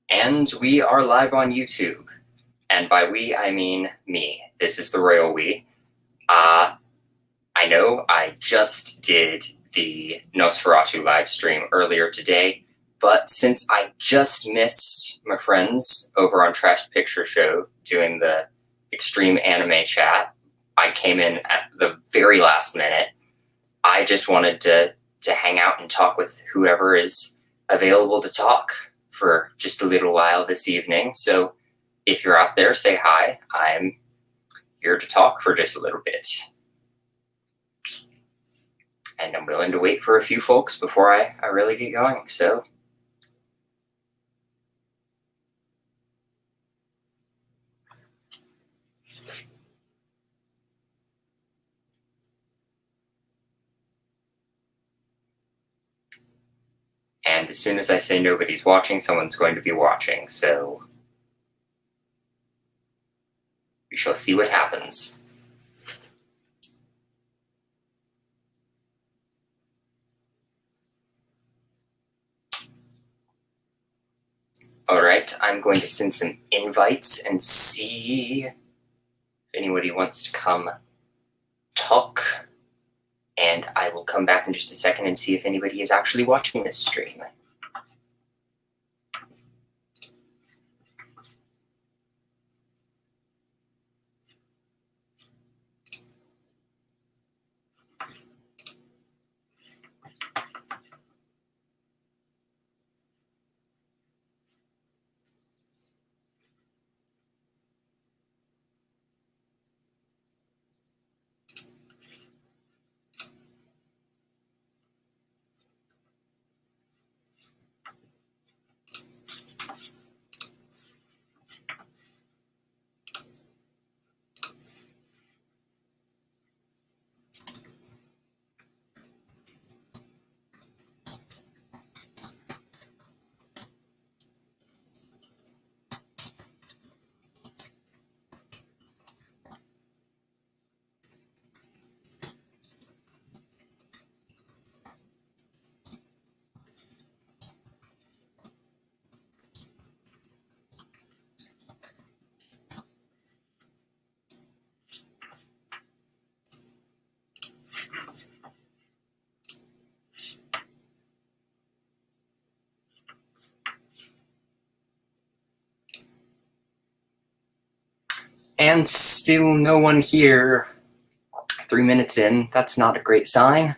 And we are live on YouTube. And by we, I mean me. This is the Royal We. I know I just did the Nosferatu live stream earlier today, but since I just missed my friends over on Trash Picture Show doing the extreme anime chat, I came in at the very last minute. I just wanted to hang out and talk with whoever is available to talk for just a little while this evening. So if you're out there, say hi. I'm here to talk for just a little bit. And I'm willing to wait for a few folks before I really get going. So and as soon as I say nobody's watching, someone's going to be watching. So we shall see what happens. All right, I'm going to send some invites and see if anybody wants to come talk. And I will come back in just a second and see if anybody is actually watching this stream. And still no one here. 3 minutes in, that's not a great sign.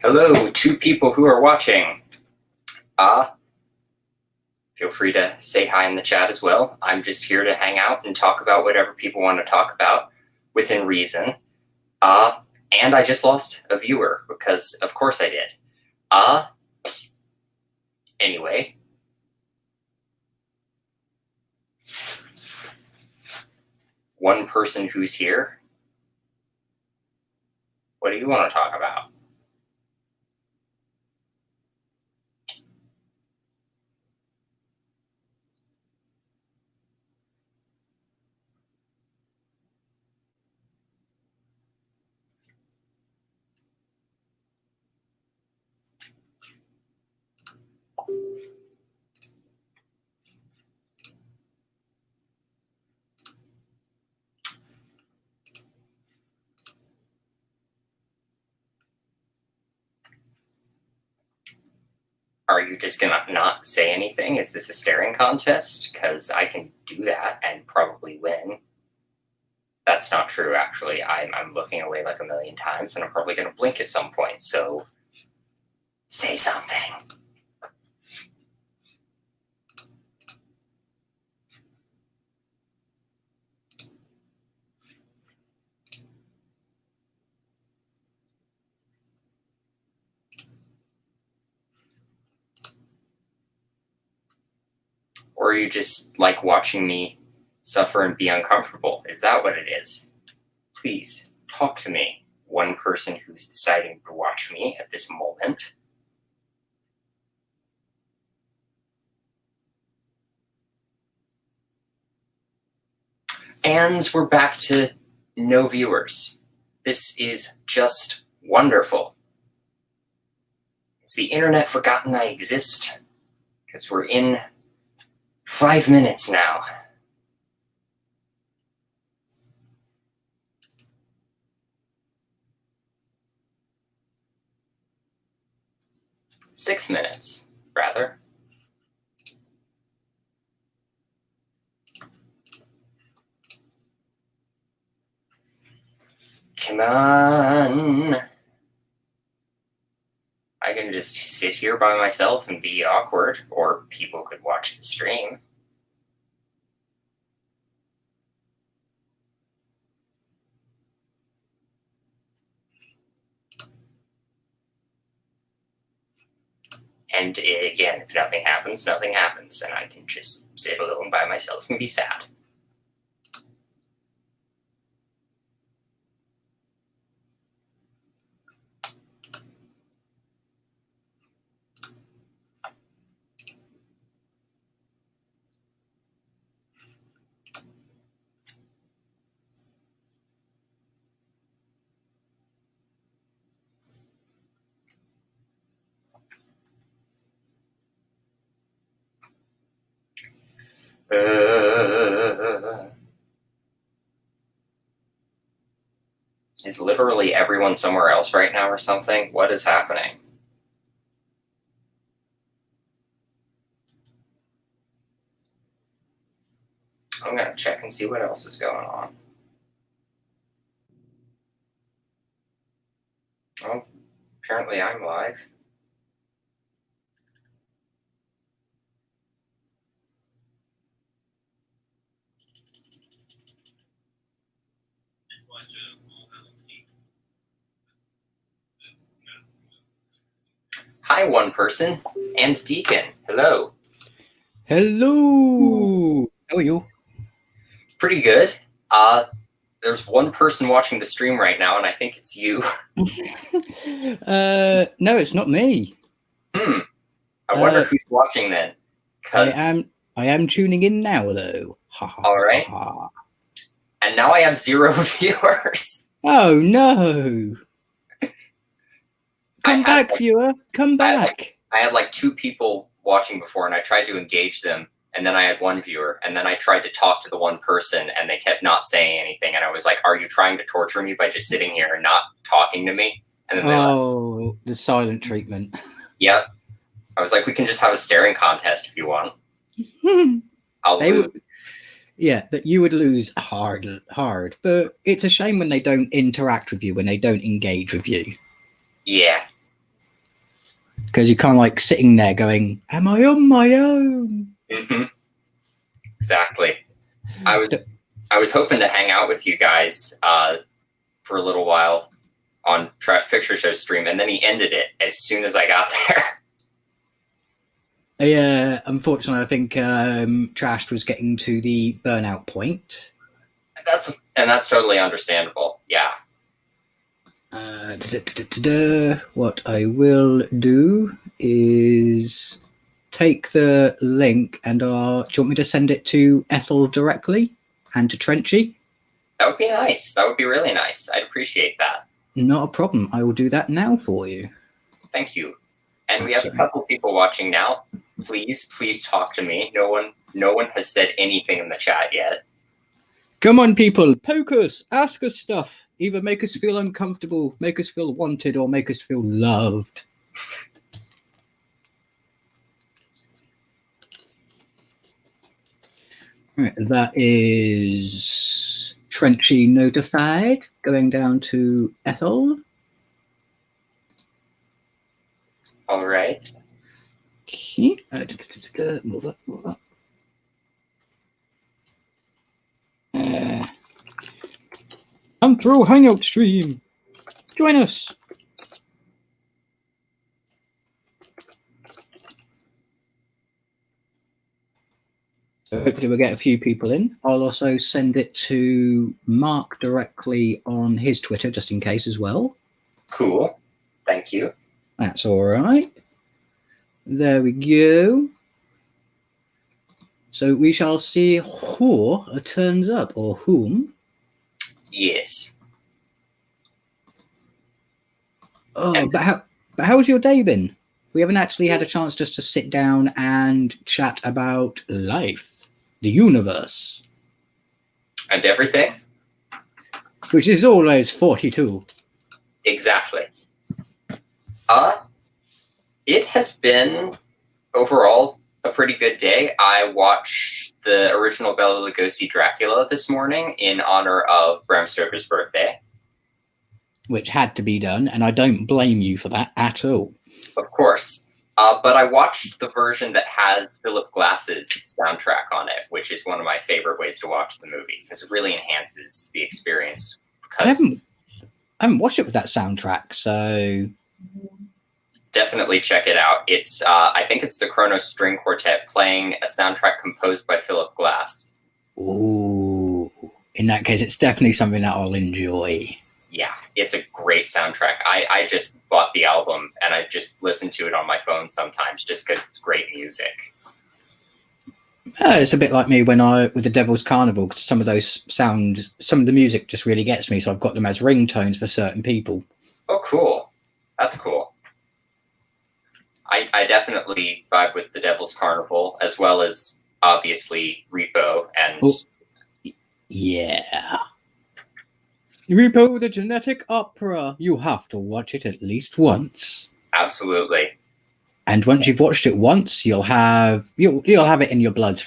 Hello, 2 people who are watching. Feel free to say hi in the chat as well. I'm just here to hang out and talk about whatever people want to talk about within reason. And I just lost a viewer because of course I did. Anyway. One person who's here. What do you want to talk about? Are you just gonna not say anything? Is this a staring contest? Because I can do that and probably win. That's not true, actually. I'm looking away like a million times, and I'm probably going to blink at some point, so say something. Or you just like watching me suffer and be uncomfortable? Is that what it is? Please, talk to me. One person who's deciding to watch me at this moment. And we're back to no viewers. This is just wonderful. Has the internet forgotten I exist? Because we're in 5 minutes now. Six minutes, rather. Come on. I can just sit here by myself and be awkward, or people could watch the stream. And again, if nothing happens, nothing happens, and I can just sit alone by myself and be sad. Is literally everyone somewhere else right now or something? What is happening? I'm going to check and see what else is going on. Oh, apparently I'm live. Hi, one person, and Deacon. Hello. Hello. How are you? Pretty good. There's one person watching the stream right now, and I think it's you. No, it's not me. I wonder who's watching then. I am tuning in now, though. All right. And now I have 0 viewers. Oh no! Come back, viewer. Come back. I had like 2 people watching before, and I tried to engage them, and then I had 1 viewer, and then I tried to talk to the one person, and they kept not saying anything, and I was like, "Are you trying to torture me by just sitting here and not talking to me?" And then they left. The silent treatment. Yep. I was like, "We can just have a staring contest if you want." I'll lose. Yeah, that you would lose hard, but it's a shame when they don't interact with you, when they don't engage with you. Yeah. Because you're kind of like sitting there going, "Am I on my own?" Mm-hmm. Exactly. I was hoping to hang out with you guys for a little while on Trash Picture Show stream, and then he ended it as soon as I got there. Yeah, unfortunately, I think Trashed was getting to the burnout point. That's totally understandable. Yeah. What I will do is take the link and do you want me to send it to Ethel directly and to Trenchy? That would be nice. That would be really nice. I'd appreciate that. Not a problem. I will do that now for you. Thank you. And we have a couple people watching now. Please talk to me. No one has said anything in the chat yet. Come on, people. Poke us. Ask us stuff. Either make us feel uncomfortable, make us feel wanted, or make us feel loved. Right, that is Trenchy notified. Going down to Ethel. All right. Okay. Move up, move up. Come through Hangout stream. Join us. So hopefully we'll get a few people in. I'll also send it to Mark directly on his Twitter, just in case as well. Cool. Thank you. That's all right. There we go. So we shall see who turns up, or whom. Yes. Oh, but how's your day been? We haven't actually had a chance just to sit down and chat about life, the universe, And everything? which is always 42. Exactly. It has been overall a pretty good day. I watched the original Bela Lugosi Dracula this morning in honor of Bram Stoker's birthday. Which had to be done, and I don't blame you for that at all. Of course. But I watched the version that has Philip Glass's soundtrack on it, which is one of my favorite ways to watch the movie because it really enhances the experience. I haven't watched it with that soundtrack, so definitely check it out. It's I think it's the Kronos String Quartet playing a soundtrack composed by Philip Glass. Ooh, in that case, it's definitely something that I'll enjoy. Yeah, it's a great soundtrack. I just bought the album and I just listen to it on my phone sometimes just because it's great music. It's a bit like me when with the Devil's Carnival, because some of the music just really gets me, so I've got them as ringtones for certain people. Oh, cool. That's cool. I definitely vibe with the Devil's Carnival, as well as, obviously, Repo and... Oh, yeah. Repo, the Genetic Opera. You have to watch it at least once. Absolutely. And once you've watched it once, you'll have it in your blood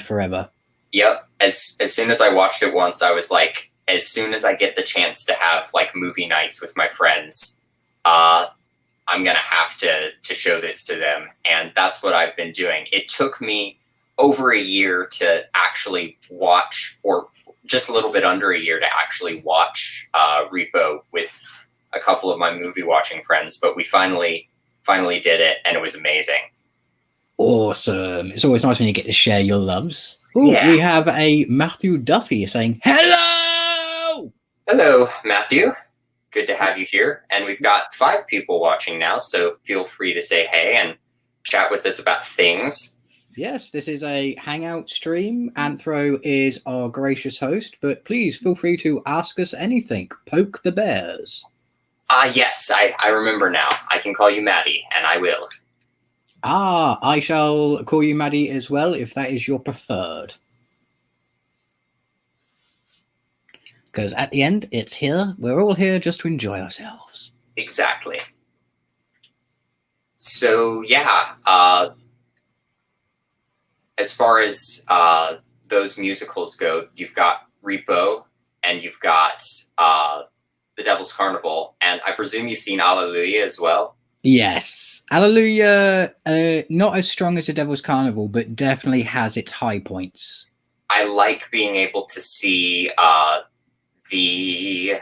forever. Yep. As soon as I watched it once, I was like, as soon as I get the chance to have like movie nights with my friends, I'm gonna have to show this to them, and that's what I've been doing. It took me over a year to actually watch, or just a little bit under a year to actually watch Repo with a couple of my movie watching friends, but we finally did it, and it was amazing. Awesome. It's always nice when you get to share your loves. Oh, Yeah. We have a Matthew Duffy saying, hello! Hello, Matthew. Good to have you here. And we've got 5 people watching now, so feel free to say hey and chat with us about things. Yes, this is a Hangout stream. Anthro is our gracious host, but please feel free to ask us anything. Poke the bears. Yes, I remember now. I can call you Maddie, and I will. I shall call you Maddie as well, if that is your preferred. Because at the end, it's here. We're all here just to enjoy ourselves. Exactly. So, yeah, as far as those musicals go, you've got Repo, and you've got The Devil's Carnival, and I presume you've seen Alleluia as well? Yes. Alleluia, not as strong as The Devil's Carnival, but definitely has its high points. I like being able to see the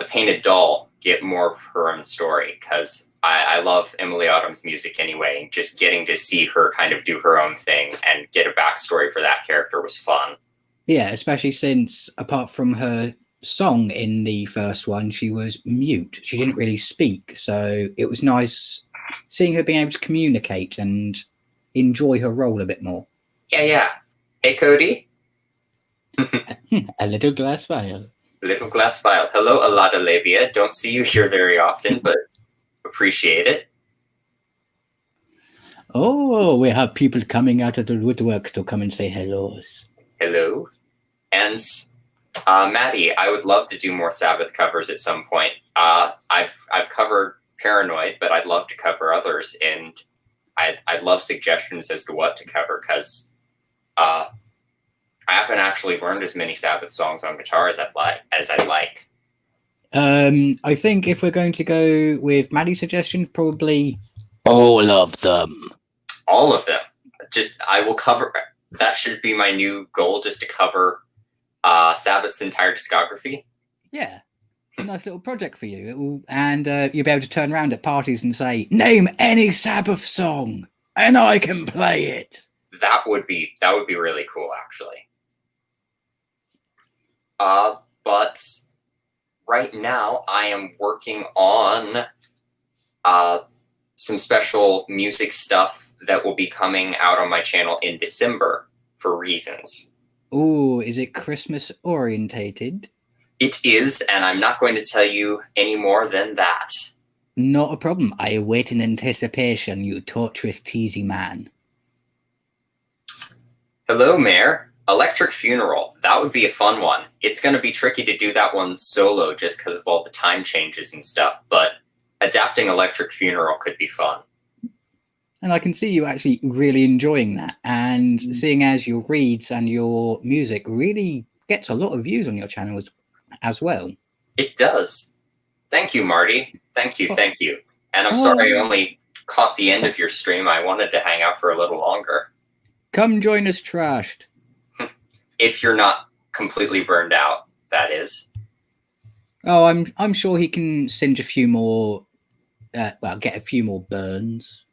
Painted Doll get more of her own story, because I love Emily Autumn's music anyway. Just getting to see her kind of do her own thing and get a backstory for that character was fun. Yeah, especially since, apart from her song in the first one, she was mute. She didn't really speak, so it was nice seeing her being able to communicate and enjoy her role a bit more. Yeah. Hey, Cody. A little glass vial. Little glass vial. Hello, Alada Labia. Don't see you here very often, but appreciate it. Oh, we have people coming out of the woodwork to come and say hellos. Hello. And Maddie, I would love to do more Sabbath covers at some point. I've covered Paranoid, but I'd love to cover others, and I'd love suggestions as to what to cover, because I haven't actually learned as many Sabbath songs on guitar as I'd like. I think if we're going to go with Maddie's suggestion, probably all of them. All of them. I will cover. That should be my new goal, just to cover Sabbath's entire discography. Yeah, a nice little project for you. And you'll be able to turn around at parties and say, "Name any Sabbath song, and I can play it." That would be really cool, actually. But right now I am working on some special music stuff that will be coming out on my channel in December for reasons. Oh, is it Christmas orientated? It is, and I'm not going to tell you any more than that. Not a problem. I await in anticipation, you torturous, teasy man. Hello, Mayor. Electric Funeral. That would be a fun one. It's going to be tricky to do that one solo just because of all the time changes and stuff, but adapting Electric Funeral could be fun. And I can see you actually really enjoying that. And seeing as your reads and your music really gets a lot of views on your channel as well. It does. Thank you, Marty. Thank you. And I'm sorry I only caught the end of your stream. I wanted to hang out for a little longer. Come join us, Trashed. If you're not completely burned out, that is. Oh, I'm sure he can singe a few more. Get a few more burns.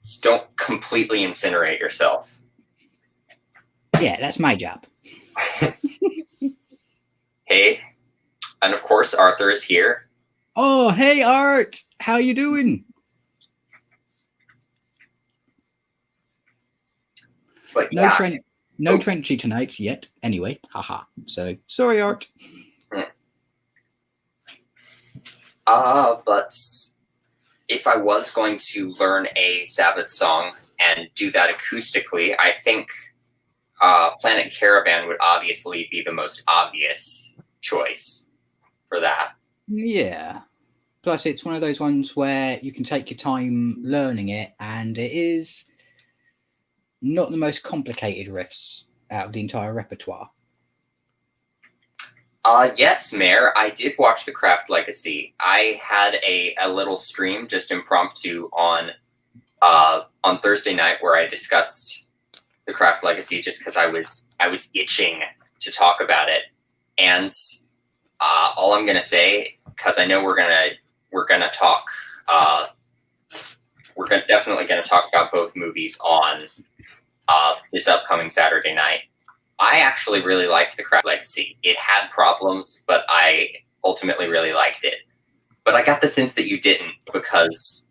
Just don't completely incinerate yourself. Yeah, that's my job. Hey, and of course Arthur is here. Oh, hey Art, how you doing? But no Trenchy tonight yet. Anyway, haha. So sorry, Art. But if I was going to learn a Sabbath song and do that acoustically, I think Planet Caravan would obviously be the most obvious choice for that. Yeah. Plus, it's one of those ones where you can take your time learning it, and it is not the most complicated riffs out of the entire repertoire. Yes, Mayor, I did watch The Craft Legacy. I had a little stream, just impromptu, on Thursday night where I discussed The Craft Legacy just because I was itching to talk about it. And all I'm gonna say, because I know we're gonna talk, definitely gonna talk about both movies on this upcoming Saturday night. I actually really liked The Craft Legacy. It had problems, but I ultimately really liked it. But I got the sense that you didn't, because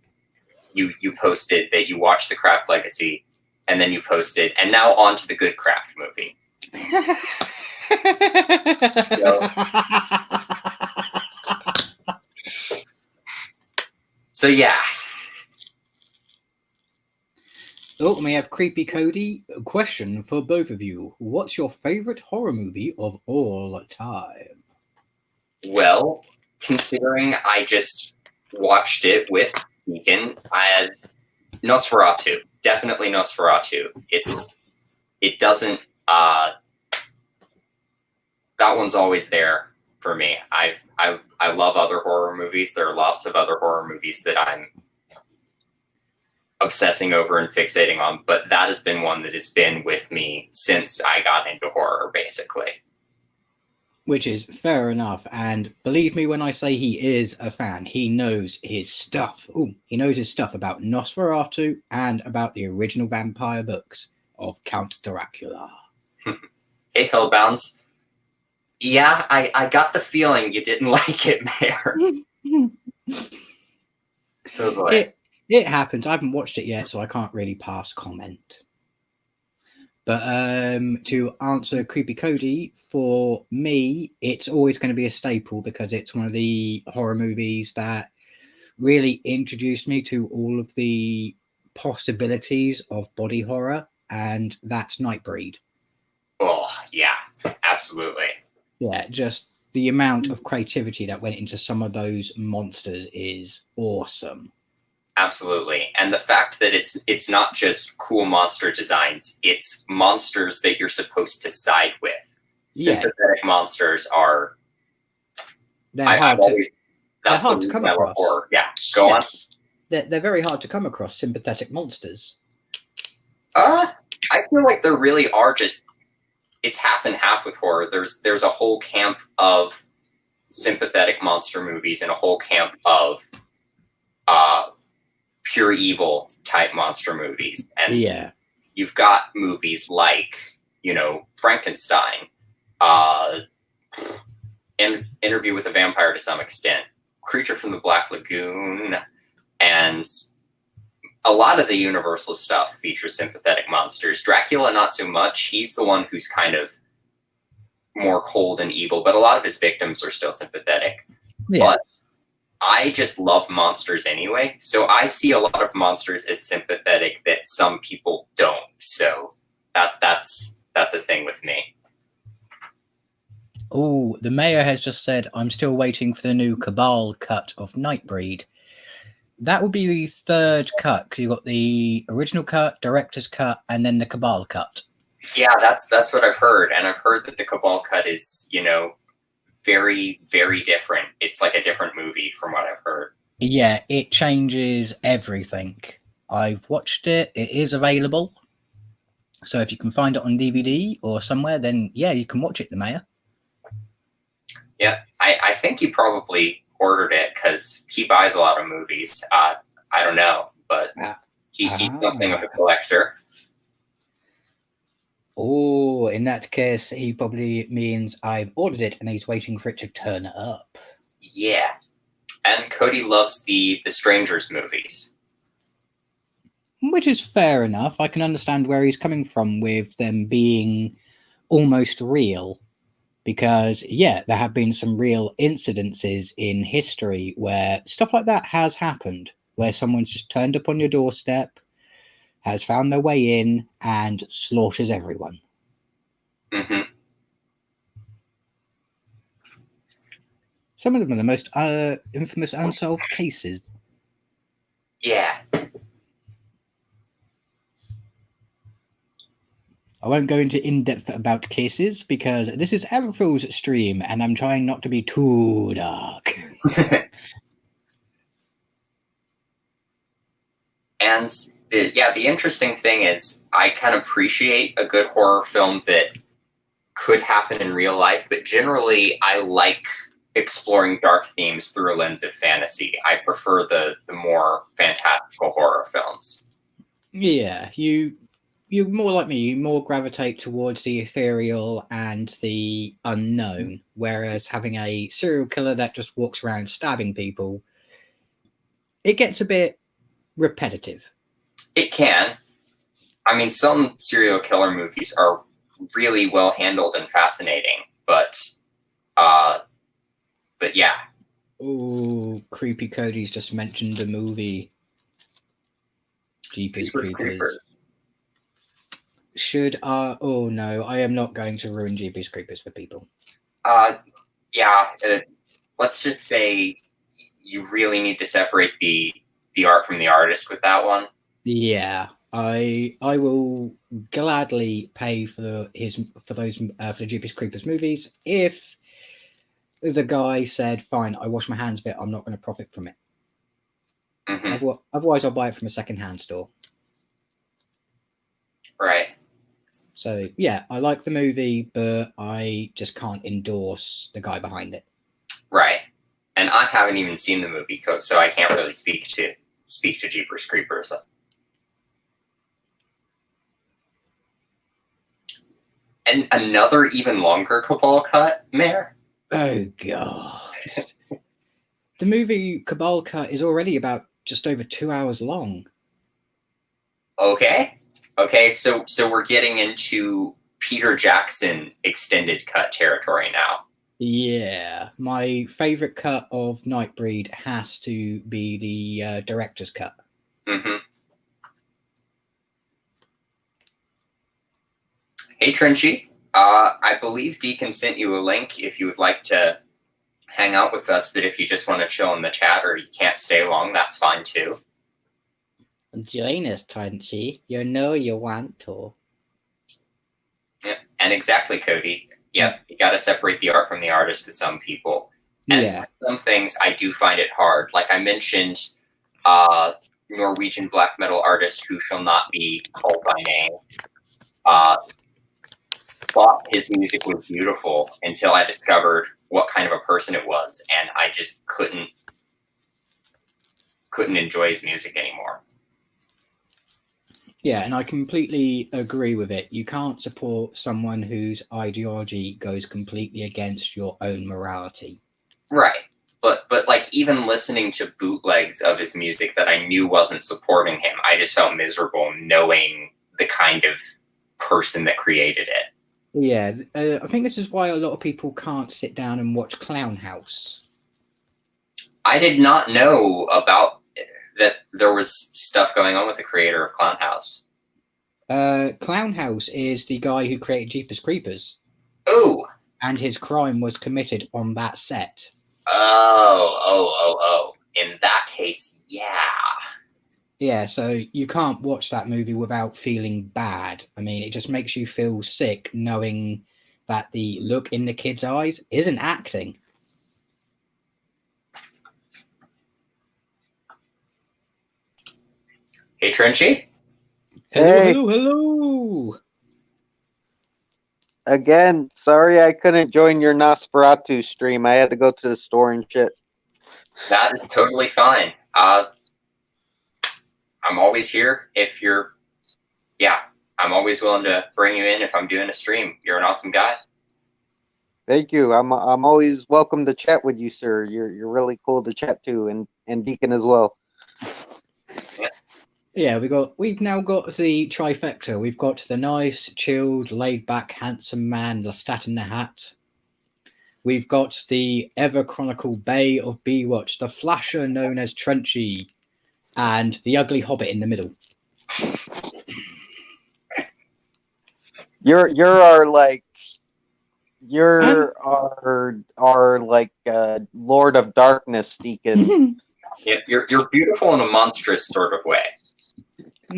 you posted that you watched The Craft Legacy, and then you posted, and now on to the Good Craft movie. So yeah. Oh, and we have Creepy Cody. A question for both of you. What's your favorite horror movie of all time? Well, considering I just watched it with Deacon, I had Nosferatu. Definitely Nosferatu. It doesn't that one's always there for me. I love other horror movies. There are lots of other horror movies that I'm obsessing over and fixating on, but that has been one that has been with me since I got into horror, basically. Which is fair enough, and believe me when I say he is a fan. He knows his stuff. He knows his stuff about Nosferatu and about the original vampire books of Count Dracula. Hey, Hellbounds. Yeah, I got the feeling you didn't like it, Mayor. Oh boy. It happens. I haven't watched it yet, so I can't really pass comment. But to answer Creepy Cody, for me, it's always going to be a staple because it's one of the horror movies that really introduced me to all of the possibilities of body horror, and that's Nightbreed. Oh, yeah, absolutely. Yeah, just the amount of creativity that went into some of those monsters is awesome. Absolutely. And the fact that it's not just cool monster designs, it's monsters that you're supposed to side with. Yeah, Sympathetic monsters are they're I've hard to always they're that's the hard to reason come I love across. horror. Yeah. Go on. They're very hard to come across, sympathetic monsters. I feel like there really are just it's half and half with horror. There's a whole camp of sympathetic monster movies and a whole camp of uh pure evil type monster movies. And Yeah. you've got movies like, Frankenstein, uh, Interview with a Vampire to some extent, Creature from the Black Lagoon, and a lot of the Universal stuff features sympathetic monsters. Dracula, not so much. He's the one who's kind of more cold and evil, but a lot of his victims are still sympathetic. Yeah. But I just love monsters anyway, so I see a lot of monsters as sympathetic that some people don't. So that's a thing with me. Oh, the mayor has just said, I'm still waiting for the new Cabal cut of Nightbreed. That would be the third cut, because you've got the original cut, director's cut, and then the Cabal cut. Yeah, that's what I've heard, and I've heard that the Cabal cut is, very, very different. It's like a different movie from what I've heard. Yeah, it changes everything. I've watched it. It is available. So if you can find it on DVD or somewhere, then yeah, you can watch it, the mayor. Yeah, I think he probably ordered it because he buys a lot of movies. I don't know, but he's something of a collector. Oh, in that case, he probably means I've ordered it and he's waiting for it to turn up. Yeah. And Cody loves the Strangers movies. Which is fair enough. I can understand where he's coming from with them being almost real. Because, yeah, there have been some real incidences in history where stuff like that has happened. Where someone's just turned up on your doorstep, has found their way in, and slaughters everyone. Mm-hmm. Some of them are the most infamous unsolved cases. Yeah. I won't go into in-depth about cases because this is Ampho's stream and I'm trying not to be too dark. And the interesting thing is I can appreciate a good horror film that could happen in real life, but generally I like exploring dark themes through a lens of fantasy. I prefer the more fantastical horror films. Yeah, you're more like me. You more gravitate towards the ethereal and the unknown, whereas having a serial killer that just walks around stabbing people, it gets a bit repetitive. It can. I mean, some serial killer movies are really well handled and fascinating, but yeah. Oh, Creepy Cody's just mentioned a movie. Jeepers Creepers. Should oh no, I am not going to ruin Jeepers Creepers for people. Yeah. Let's just say you really need to separate the art from the artist with that one. Yeah, I will gladly pay for the Jeepers Creepers movies if the guy said, "Fine, I wash my hands of it. I'm not going to profit from it." Mm-hmm. Otherwise, I'll buy it from a second-hand store. Right. So yeah, I like the movie, but I just can't endorse the guy behind it. Right. And I haven't even seen the movie, so I can't really speak to Jeepers Creepers. And another even longer Cabal cut, Mayor? Oh god. The movie Cabal cut is already about just over 2 hours long. Okay, so we're getting into Peter Jackson extended cut territory now. Yeah, my favorite cut of Nightbreed has to be the director's cut. Mm-hmm. Hey Trenchy, I believe Deacon sent you a link if you would like to hang out with us, but if you just want to chill in the chat or you can't stay long, that's fine too. Join us, Crunchy. You know you want to. Yeah, and exactly, Cody. Yep, you got to separate the art from the artist with some people. And Yeah. some things I do find it hard. Like I mentioned, Norwegian black metal artist who shall not be called by name. Thought his music was beautiful until I discovered what kind of a person it was, and I just couldn't enjoy his music anymore. Yeah, and I completely agree with it. You can't support someone whose ideology goes completely against your own morality. Right. But like even listening to bootlegs of his music that I knew wasn't supporting him, I just felt miserable knowing the kind of person that created it. Yeah, I think this is why a lot of people can't sit down and watch Clown House. I did not know about that there was stuff going on with the creator of Clown House. Clown House is the guy who created Jeepers Creepers. Ooh. And his crime was committed on that set. Oh. In that case, yeah. Yeah, so you can't watch that movie without feeling bad. I mean, it just makes you feel sick knowing that the look in the kid's eyes isn't acting. Hey, Trenchy. Hello. Again, sorry I couldn't join your Nosferatu stream. I had to go to the store and shit. That is totally fine. I'm always here if you're... Yeah, I'm always willing to bring you in if I'm doing a stream. You're an awesome guy. Thank you. I'm always welcome to chat with you, sir. You're really cool to chat to, and Deacon as well. Yeah, we've now got the trifecta. We've got the nice, chilled, laid-back, handsome man, Lestat in the Hat. We've got the ever-chronicle Bay of Bewatch, the flasher known as Trenchy, and the ugly hobbit in the middle. You're our like our like Lord of Darkness, Deacon. Yeah, you're beautiful in a monstrous sort of way.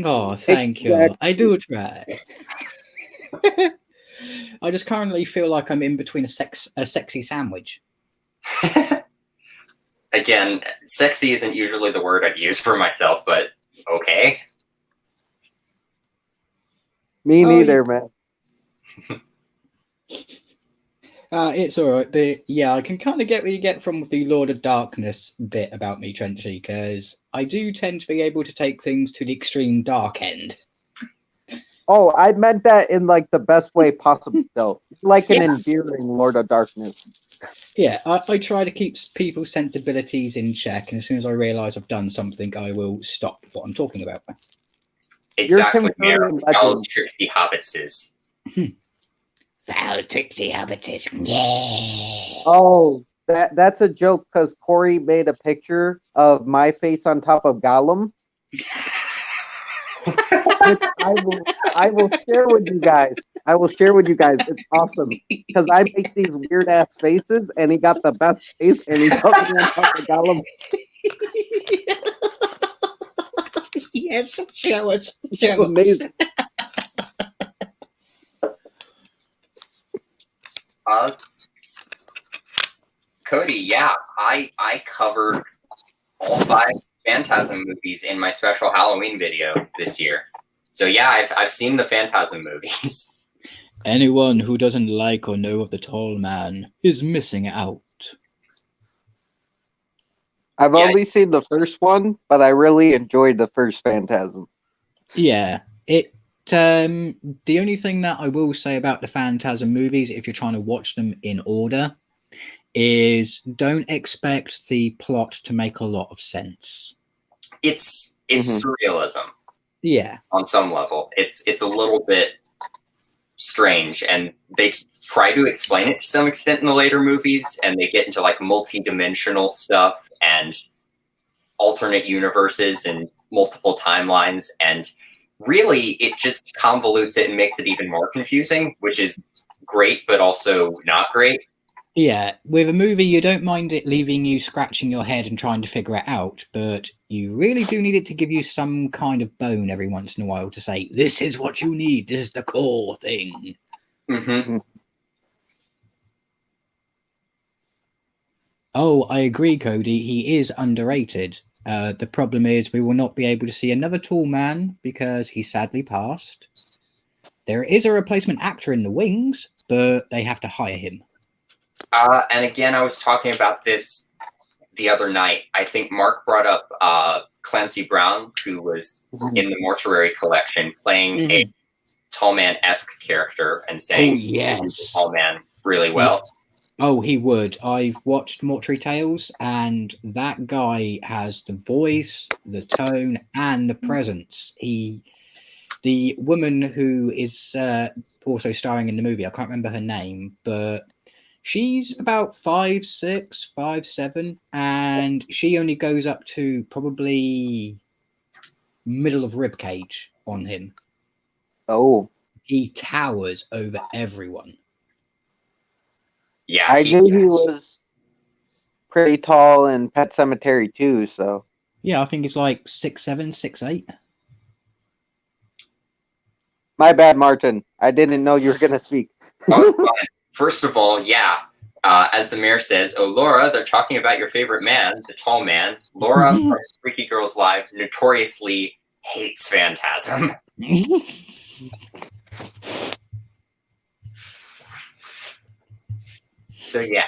Oh, thank you. I do try. I just currently feel like I'm in between a sexy sandwich. Again, sexy isn't usually the word I'd use for myself, but okay. Me neither, man. It's all right, but yeah, I can kind of get what you get from the Lord of Darkness bit about me, Trenchy, because I do tend to be able to take things to the extreme dark end. Oh, I meant that in like the best way possible, though. Like an endearing Lord of Darkness. Yeah, I try to keep people's sensibilities in check, and as soon as I realise I've done something, I will stop what I'm talking about. Exactly, Mayor. Foul tricksy hobbitses. Foul tricksy hobbitses. Yeah. Oh, that's a joke because Corey made a picture of my face on top of Gollum. Which I will share with you guys. I will share with you guys. It's awesome because I make these weird ass faces, and he got the best face, and he put me on top of Gollum. Yes, show us. Amazing. Cody, yeah, I covered all 5 Phantasm movies in my special Halloween video this year. So yeah, I've seen the Phantasm movies. Anyone who doesn't like or know of the Tall Man is missing out. I've only seen the first one, but I really enjoyed the first Phantasm. Yeah, the only thing that I will say about the Phantasm movies, if you're trying to watch them in order, is don't expect the plot to make a lot of sense. It's surrealism. Yeah. On some level. It's a little bit strange, and they try to explain it to some extent in the later movies, and they get into like multi-dimensional stuff and alternate universes and multiple timelines, and really it just convolutes it and makes it even more confusing, which is great but also not great. Yeah, with a movie, you don't mind it leaving you scratching your head and trying to figure it out, but you really do need it to give you some kind of bone every once in a while to say, this is what you need, this is the core thing. Mm-hmm. Oh, I agree, Cody. He is underrated. The problem is we will not be able to see another tall man because he sadly passed. There is a replacement actor in the wings, but they have to hire him. And again, I was talking about this the other night. I think Mark brought up Clancy Brown, who was in the Mortuary Collection playing a tall man-esque character and saying yes, tall man really well. Oh, he would. I've watched Mortuary Tales, and that guy has the voice, the tone, and the presence. The woman who is also starring in the movie, I can't remember her name, but she's about 5'6", 5'7", and she only goes up to probably middle of rib cage on him. Oh, he towers over everyone. Yeah, I knew he was pretty tall in Pet Sematary too. So yeah, I think it's like 6'7", 6'8". my bad, Martin. I didn't know you were gonna speak. Oh, fine. First of all, yeah. As the mayor says, oh, Laura, they're talking about your favorite man, the tall man. Laura, from Freaky Girls Live, notoriously hates Phantasm. So, yeah.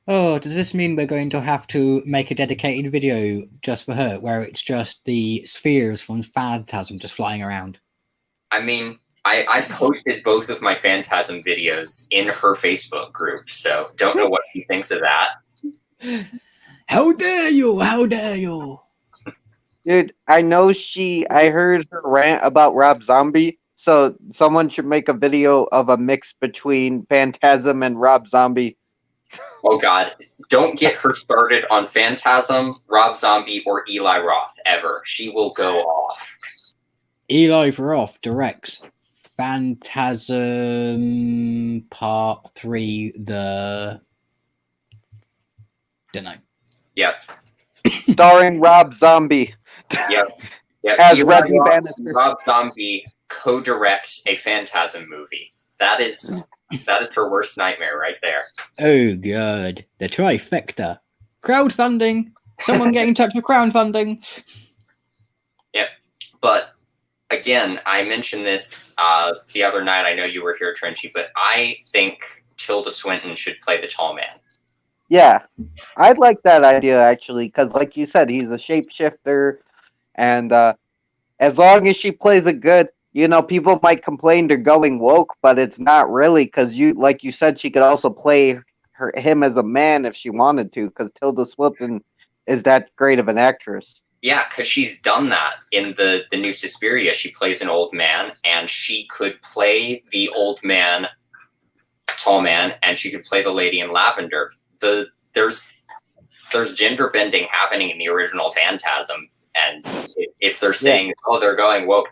Oh, does this mean we're going to have to make a dedicated video just for her, where it's just the spheres from Phantasm just flying around? I mean, I posted both of my Phantasm videos in her Facebook group, so don't know what she thinks of that. How dare you! How dare you! Dude, I know I heard her rant about Rob Zombie, so someone should make a video of a mix between Phantasm and Rob Zombie. Oh god, don't get her started on Phantasm, Rob Zombie, or Eli Roth, ever. She will go off. Eli Roth directs Phantasm Part 3, the... don't know. Yep. Starring Rob Zombie. Yep. As Eli Reggie Roth Bannister. and Rob Zombie co-directs a Phantasm movie. That is her worst nightmare right there. Oh god, the trifecta. Crowdfunding! Someone get in touch with crowdfunding! Yep. But again, I mentioned this the other night. I know you were here, Trenchy, but I think Tilda Swinton should play the tall man. Yeah, I'd like that idea actually, because like you said, he's a shapeshifter, and as long as she plays it good, people might complain they're going woke, but it's not really, because like you said, she could also play him as a man if she wanted to, because Tilda Swinton is that great of an actress. Yeah, because she's done that in the new Suspiria. She plays an old man, and she could play the old man, tall man, and she could play the lady in lavender. There's gender bending happening in the original Phantasm, and if they're saying, oh, they're going woke,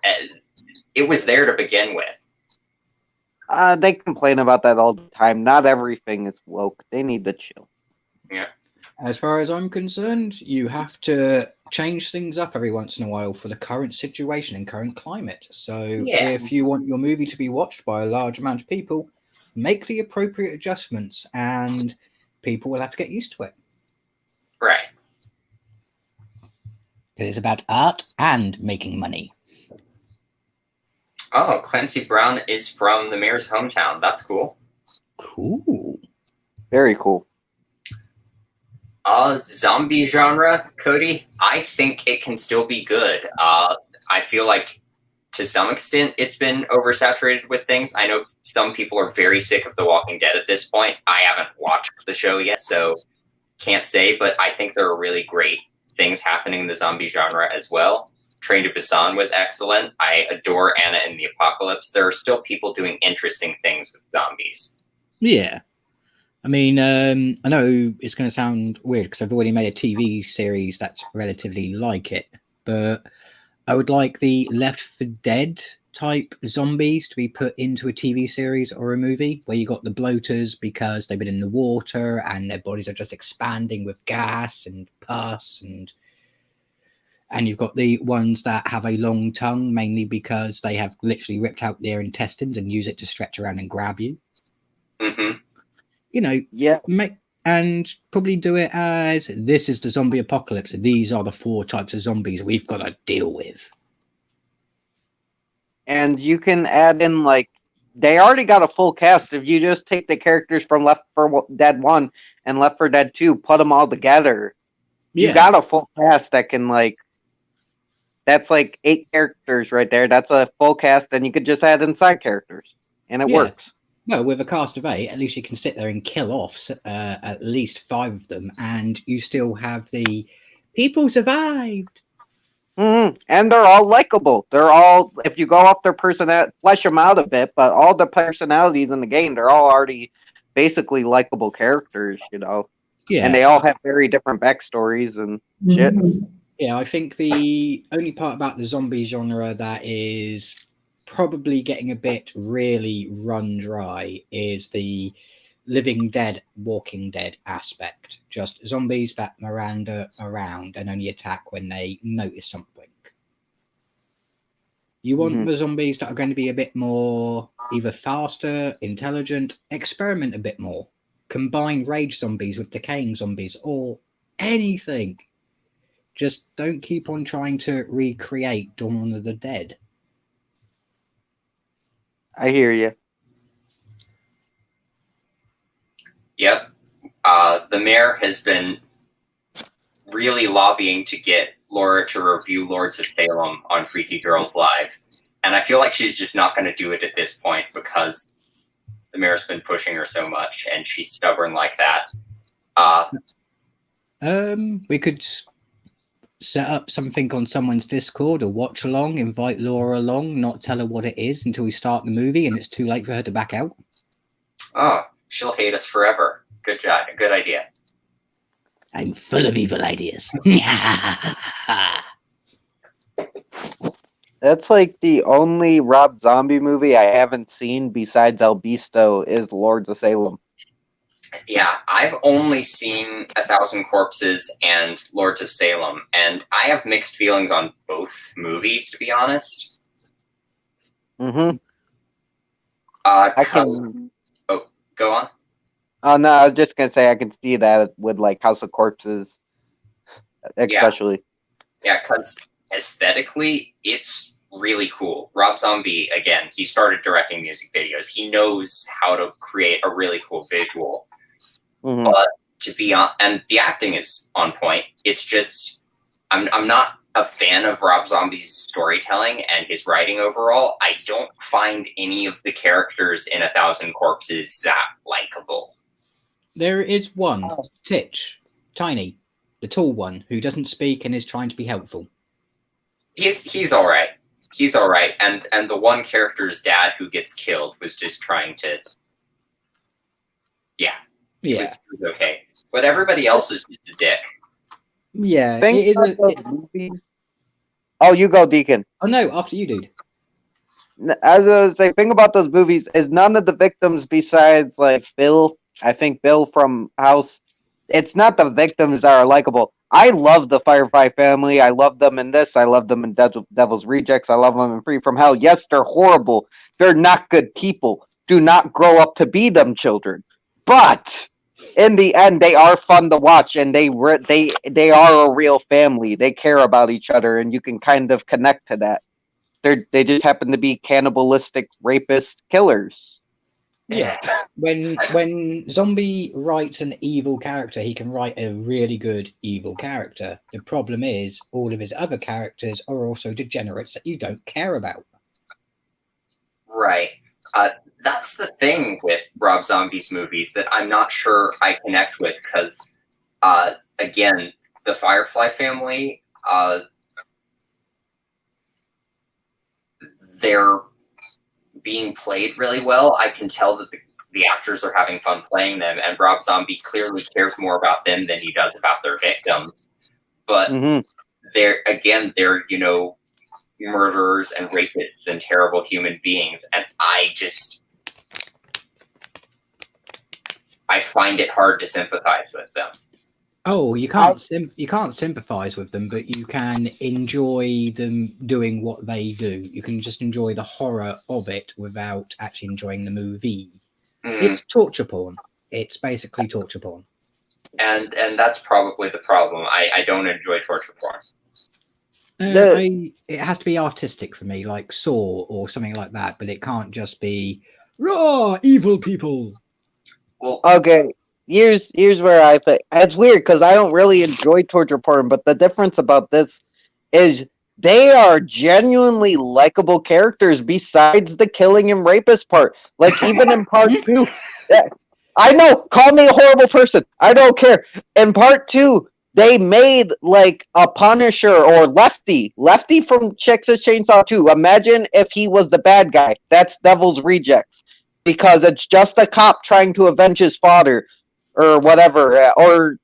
it was there to begin with. They complain about that all the time. Not everything is woke. They need to chill. Yeah. As far as I'm concerned, you have to change things up every once in a while for the current situation and current climate. So if you want your movie to be watched by a large amount of people, make the appropriate adjustments and people will have to get used to it. Right. It's about art and making money. Oh, Clancy Brown is from the mayor's hometown. That's cool. Cool. Very cool. Zombie genre, Cody, I think it can still be good. I feel like to some extent it's been oversaturated with things. I know some people are very sick of The Walking Dead at this point. I haven't watched the show yet, so can't say, but I think there are really great things happening in the zombie genre as well. Train to Busan was excellent. I adore Anna and the Apocalypse. There are still people doing interesting things with zombies. Yeah. I mean, I know it's going to sound weird because I've already made a TV series that's relatively like it, but I would like the Left 4 Dead type zombies to be put into a TV series or a movie, where you got the bloaters because they've been in the water and their bodies are just expanding with gas and pus, and you've got the ones that have a long tongue, mainly because they have literally ripped out their intestines and use it to stretch around and grab you. Mm-hmm. You know, Yeah. And probably do it as, this is the zombie apocalypse. These are the 4 types of zombies we've got to deal with. And you can add in, like, they already got a full cast. If you just take the characters from Left 4 Dead 1 and Left 4 Dead 2, put them all together, you got a full cast that can, like, that's like 8 characters right there. That's a full cast, and you could just add in side characters, and it works. No, with a cast of 8, at least you can sit there and kill off at least 5 of them, and you still have the people survived. Mm-hmm. And they're all likable. They're all, if you go off their personality, flesh them out a bit, but all the personalities in the game, they're all already basically likable characters, you know? Yeah. And they all have very different backstories and shit. Yeah, I think the only part about the zombie genre that is probably getting a bit really run dry is the Living Dead, Walking Dead aspect. Just zombies that Miranda around and only attack when they notice something. You want the zombies that are going to be a bit more either faster, intelligent, experiment a bit more. Combine rage zombies with decaying zombies or anything. Just don't keep on trying to recreate Dawn of the Dead. I hear you. Yep. The mayor has been really lobbying to get Laura to review Lords of Salem on Freaky Girls Live. And I feel like she's just not going to do it at this point because the mayor's been pushing her so much and she's stubborn like that. We could set up something on someone's Discord or watch along, invite Laura along, not tell her what it is until we start the movie and it's too late for her to back out. Oh, she'll hate us forever. Good job. Good idea. I'm full of evil ideas. That's like the only Rob Zombie movie I haven't seen besides El Bisto is Lords of Salem. Yeah, I've only seen 1,000 Corpses and Lords of Salem, and I have mixed feelings on both movies, to be honest. Mm-hmm. I can... Oh, go on. Oh, no, I was just going to say I can see that with, like, House of Corpses, especially. Yeah, because aesthetically, it's really cool. Rob Zombie, again, he started directing music videos. He knows how to create a really cool visual. Mm-hmm. But to be on, and the acting is on point. It's just, I'm not a fan of Rob Zombie's storytelling and his writing overall. I don't find any of the characters in 1,000 Corpses that likable. There is one, Titch, Tiny, the tall one, who doesn't speak and is trying to be helpful. He's all right. He's all right. And the one character's dad who gets killed was just trying to... Yeah. It was okay. But everybody else is just a dick. Yeah. Oh, you go, Deacon. Oh, no, after you, dude. I was going to say, thing about those movies is none of the victims besides, like, Bill, I think Bill from House, it's not the victims that are likable. I love the Firefly family. I love them in this. I love them in Devil's Rejects. I love them in Free From Hell. Yes, they're horrible. They're not good people. Do not grow up to be them children. But in the end, they are fun to watch, and they are a real family. They care about each other, and you can kind of connect to that. They just happen to be cannibalistic, rapist killers. Yeah. When Zombie writes an evil character, he can write a really good evil character. The problem is all of his other characters are also degenerates that you don't care about. Right. That's the thing with Rob Zombie's movies that I'm not sure I connect with because, again, the Firefly family, they're being played really well. I can tell that the actors are having fun playing them, and Rob Zombie clearly cares more about them than he does about their victims. But they're, you know, murderers and rapists and terrible human beings, and I find it hard to sympathize with them. Oh, you can't sympathize with them, but you can enjoy them doing what they do. You can just enjoy the horror of it without actually enjoying the movie. It's torture porn. It's basically torture porn. And that's probably the problem. I don't enjoy torture porn. It has to be artistic for me, like Saw or something like that, but it can't just be raw evil people. Well, okay, here's where I think it's weird because I don't really enjoy torture porn, but the difference about this is they are genuinely likable characters besides the killing and rapist part. Like even in part 2, I know, call me a horrible person. I don't care. In part 2, they made like a Punisher or Lefty from Texas Chainsaw 2. Imagine if he was the bad guy. That's Devil's Rejects. Because it's just a cop trying to avenge his father or whatever. Or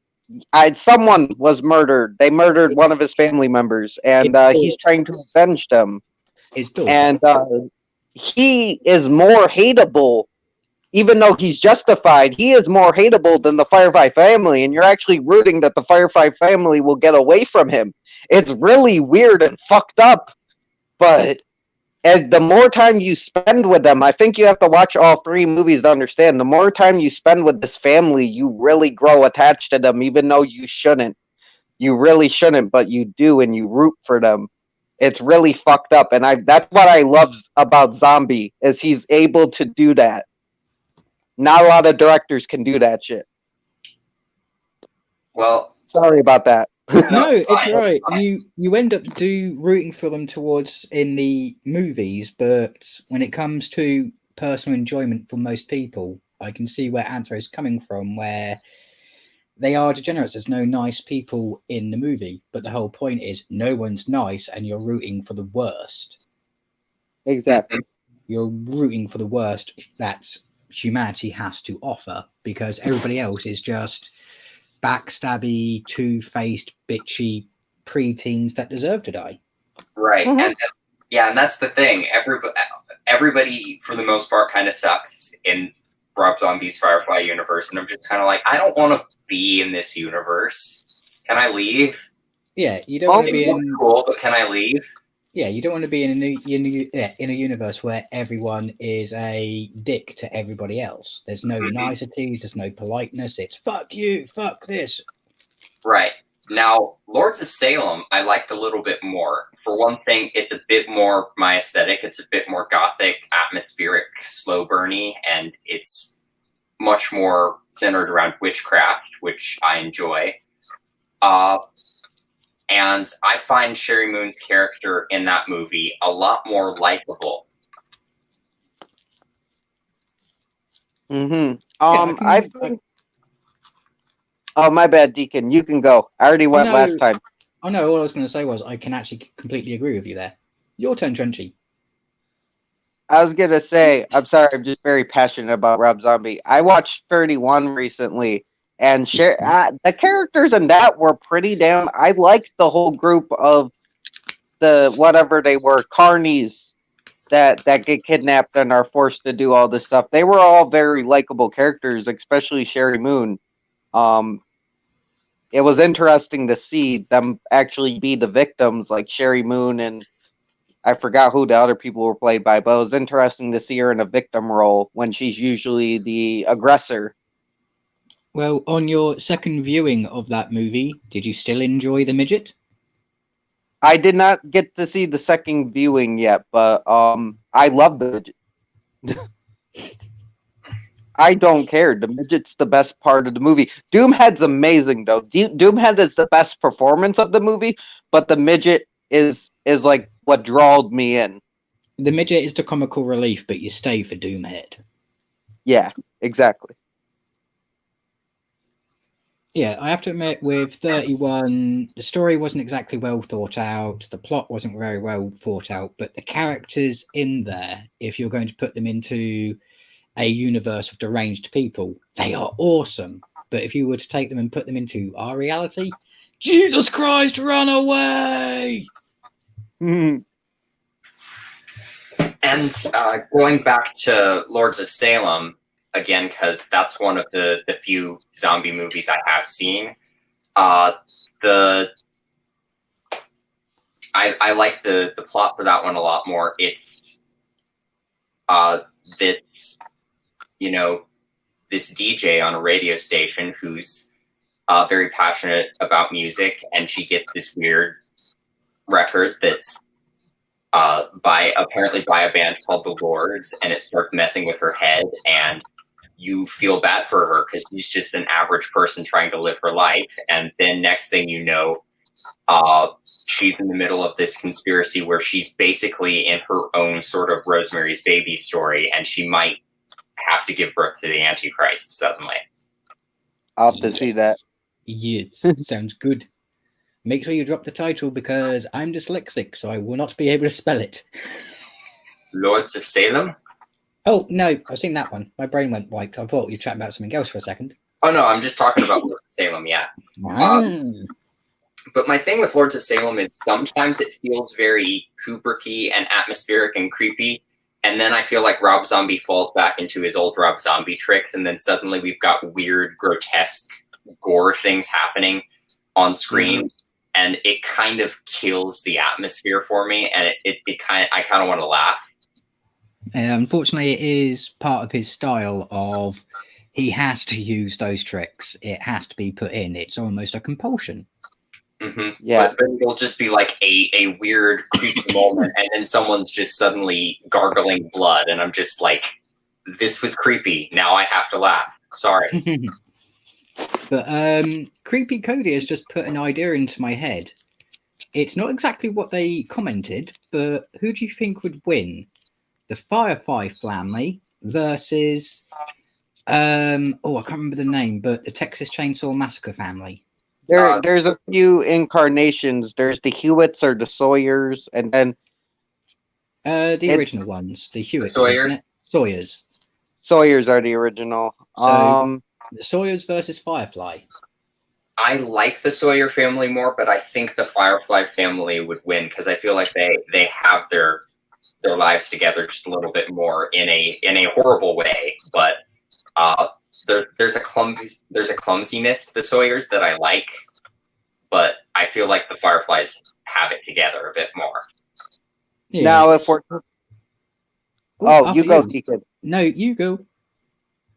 someone was murdered. They murdered one of his family members. And he's trying to avenge them. And he is more hateable. Even though he's justified, he is more hateable than the Firefly family, and you're actually rooting that the Firefly family will get away from him. It's really weird and fucked up, but as the more time you spend with them, I think you have to watch all 3 movies to understand, the more time you spend with this family, you really grow attached to them, even though you shouldn't. You really shouldn't, but you do, and you root for them. It's really fucked up, and that's what I love about Zombie, is he's able to do that. Not a lot of directors can do that shit. Well, sorry about that. No, it's right. You end up rooting for them towards in the movies, but when it comes to personal enjoyment for most people, I can see where Anthro is coming from, where they are degenerates. There's no nice people in the movie, but the whole point is no one's nice, and you're rooting for the worst. Exactly. You're rooting for the worst that humanity has to offer, because everybody else is just backstabby, two-faced, bitchy preteens that deserve to die. Right. And that's the thing. Everybody for the most part kind of sucks in Rob Zombie's Firefly universe, and I'm just kind of like, I don't want to be in this universe. Can I leave? Yeah, you don't want to be in. Cool, but can I leave? Yeah, you don't want to be in a universe where everyone is a dick to everybody else. There's no niceties, there's no politeness. It's fuck you, fuck this. Right. Now, Lords of Salem, I liked a little bit more. For one thing, it's a bit more my aesthetic. It's a bit more gothic, atmospheric, slow burny, and it's much more centered around witchcraft, which I enjoy. And I find Sherry Moon's character in that movie a lot more likable. Oh, my bad, Deacon. You can go. I already went last time. Oh, no, all I was going to say was I can actually completely agree with you there. Your turn, Trenchy. I was going to say, I'm sorry, I'm just very passionate about Rob Zombie. I watched 31 recently, and the characters in that were pretty damn. I liked the whole group of the whatever they were, carnies that get kidnapped and are forced to do all this stuff. They were all very likable characters, especially Sherry Moon. It was interesting to see them actually be the victims, like Sherry Moon, and I forgot who the other people were played by, but it was interesting to see her in a victim role when she's usually the aggressor. Well, on your second viewing of that movie, did you still enjoy the midget? I did not get to see the second viewing yet, but I love the midget. I don't care. The midget's the best part of the movie. Doomhead's amazing, though. Doomhead is the best performance of the movie, but the midget is like what drawed me in. The midget is the comical relief, but you stay for Doomhead. Yeah, exactly. Yeah, I have to admit, with 31, the story wasn't exactly well thought out. The plot wasn't very well thought out, but the characters in there, if you're going to put them into a universe of deranged people, they are awesome. But if you were to take them and put them into our reality, Jesus Christ, run away! And going back to Lords of Salem again, because that's one of the few zombie movies I have seen. The I like the plot for that one a lot more. It's this this DJ on a radio station who's very passionate about music, and she gets this weird record that's apparently by a band called the Lords, and it starts messing with her head, and you feel bad for her because she's just an average person trying to live her life, and then next thing you know, she's in the middle of this conspiracy where she's basically in her own sort of Rosemary's Baby story, and she might have to give birth to the Antichrist suddenly. I'll have to see that. Yes, sounds good. Make sure you drop the title because I'm dyslexic, so I will not be able to spell it. Lords of Salem? Oh, no, I've seen that one. My brain went white. I thought you were chatting about something else for a second. Oh, no, I'm just talking about Lords of Salem, yeah. But my thing with Lords of Salem is sometimes it feels very Kubricky and atmospheric and creepy, and then I feel like Rob Zombie falls back into his old Rob Zombie tricks, and then suddenly we've got weird, grotesque gore things happening on screen, and it kind of kills the atmosphere for me, and I kind of want to laugh. Unfortunately, it is part of his style of he has to use those tricks. It has to be put in. It's almost a compulsion. Mm-hmm. Yeah. But it'll just be like a weird, creepy moment, and then someone's just suddenly gargling blood, and I'm just like, this was creepy. Now I have to laugh. Sorry. But Creepy Cody has just put an idea into my head. It's not exactly what they commented, but who do you think would win? The Firefly family versus I can't remember the name, but the Texas Chainsaw Massacre family. There's a few incarnations. There's the Hewitts or the Sawyers, and then the original ones, the Hewitts, Sawyers. isn't it? Sawyers. Sawyers are the original. So the Sawyers versus Firefly. I like the Sawyer family more, but I think the Firefly family would win because I feel like they have their lives together just a little bit more in a horrible way. But there's a clumsiness to the Sawyers that I like, but I feel like the Fireflies have it together a bit more. Yeah. Now, if we're you go, Keegan. No, you go.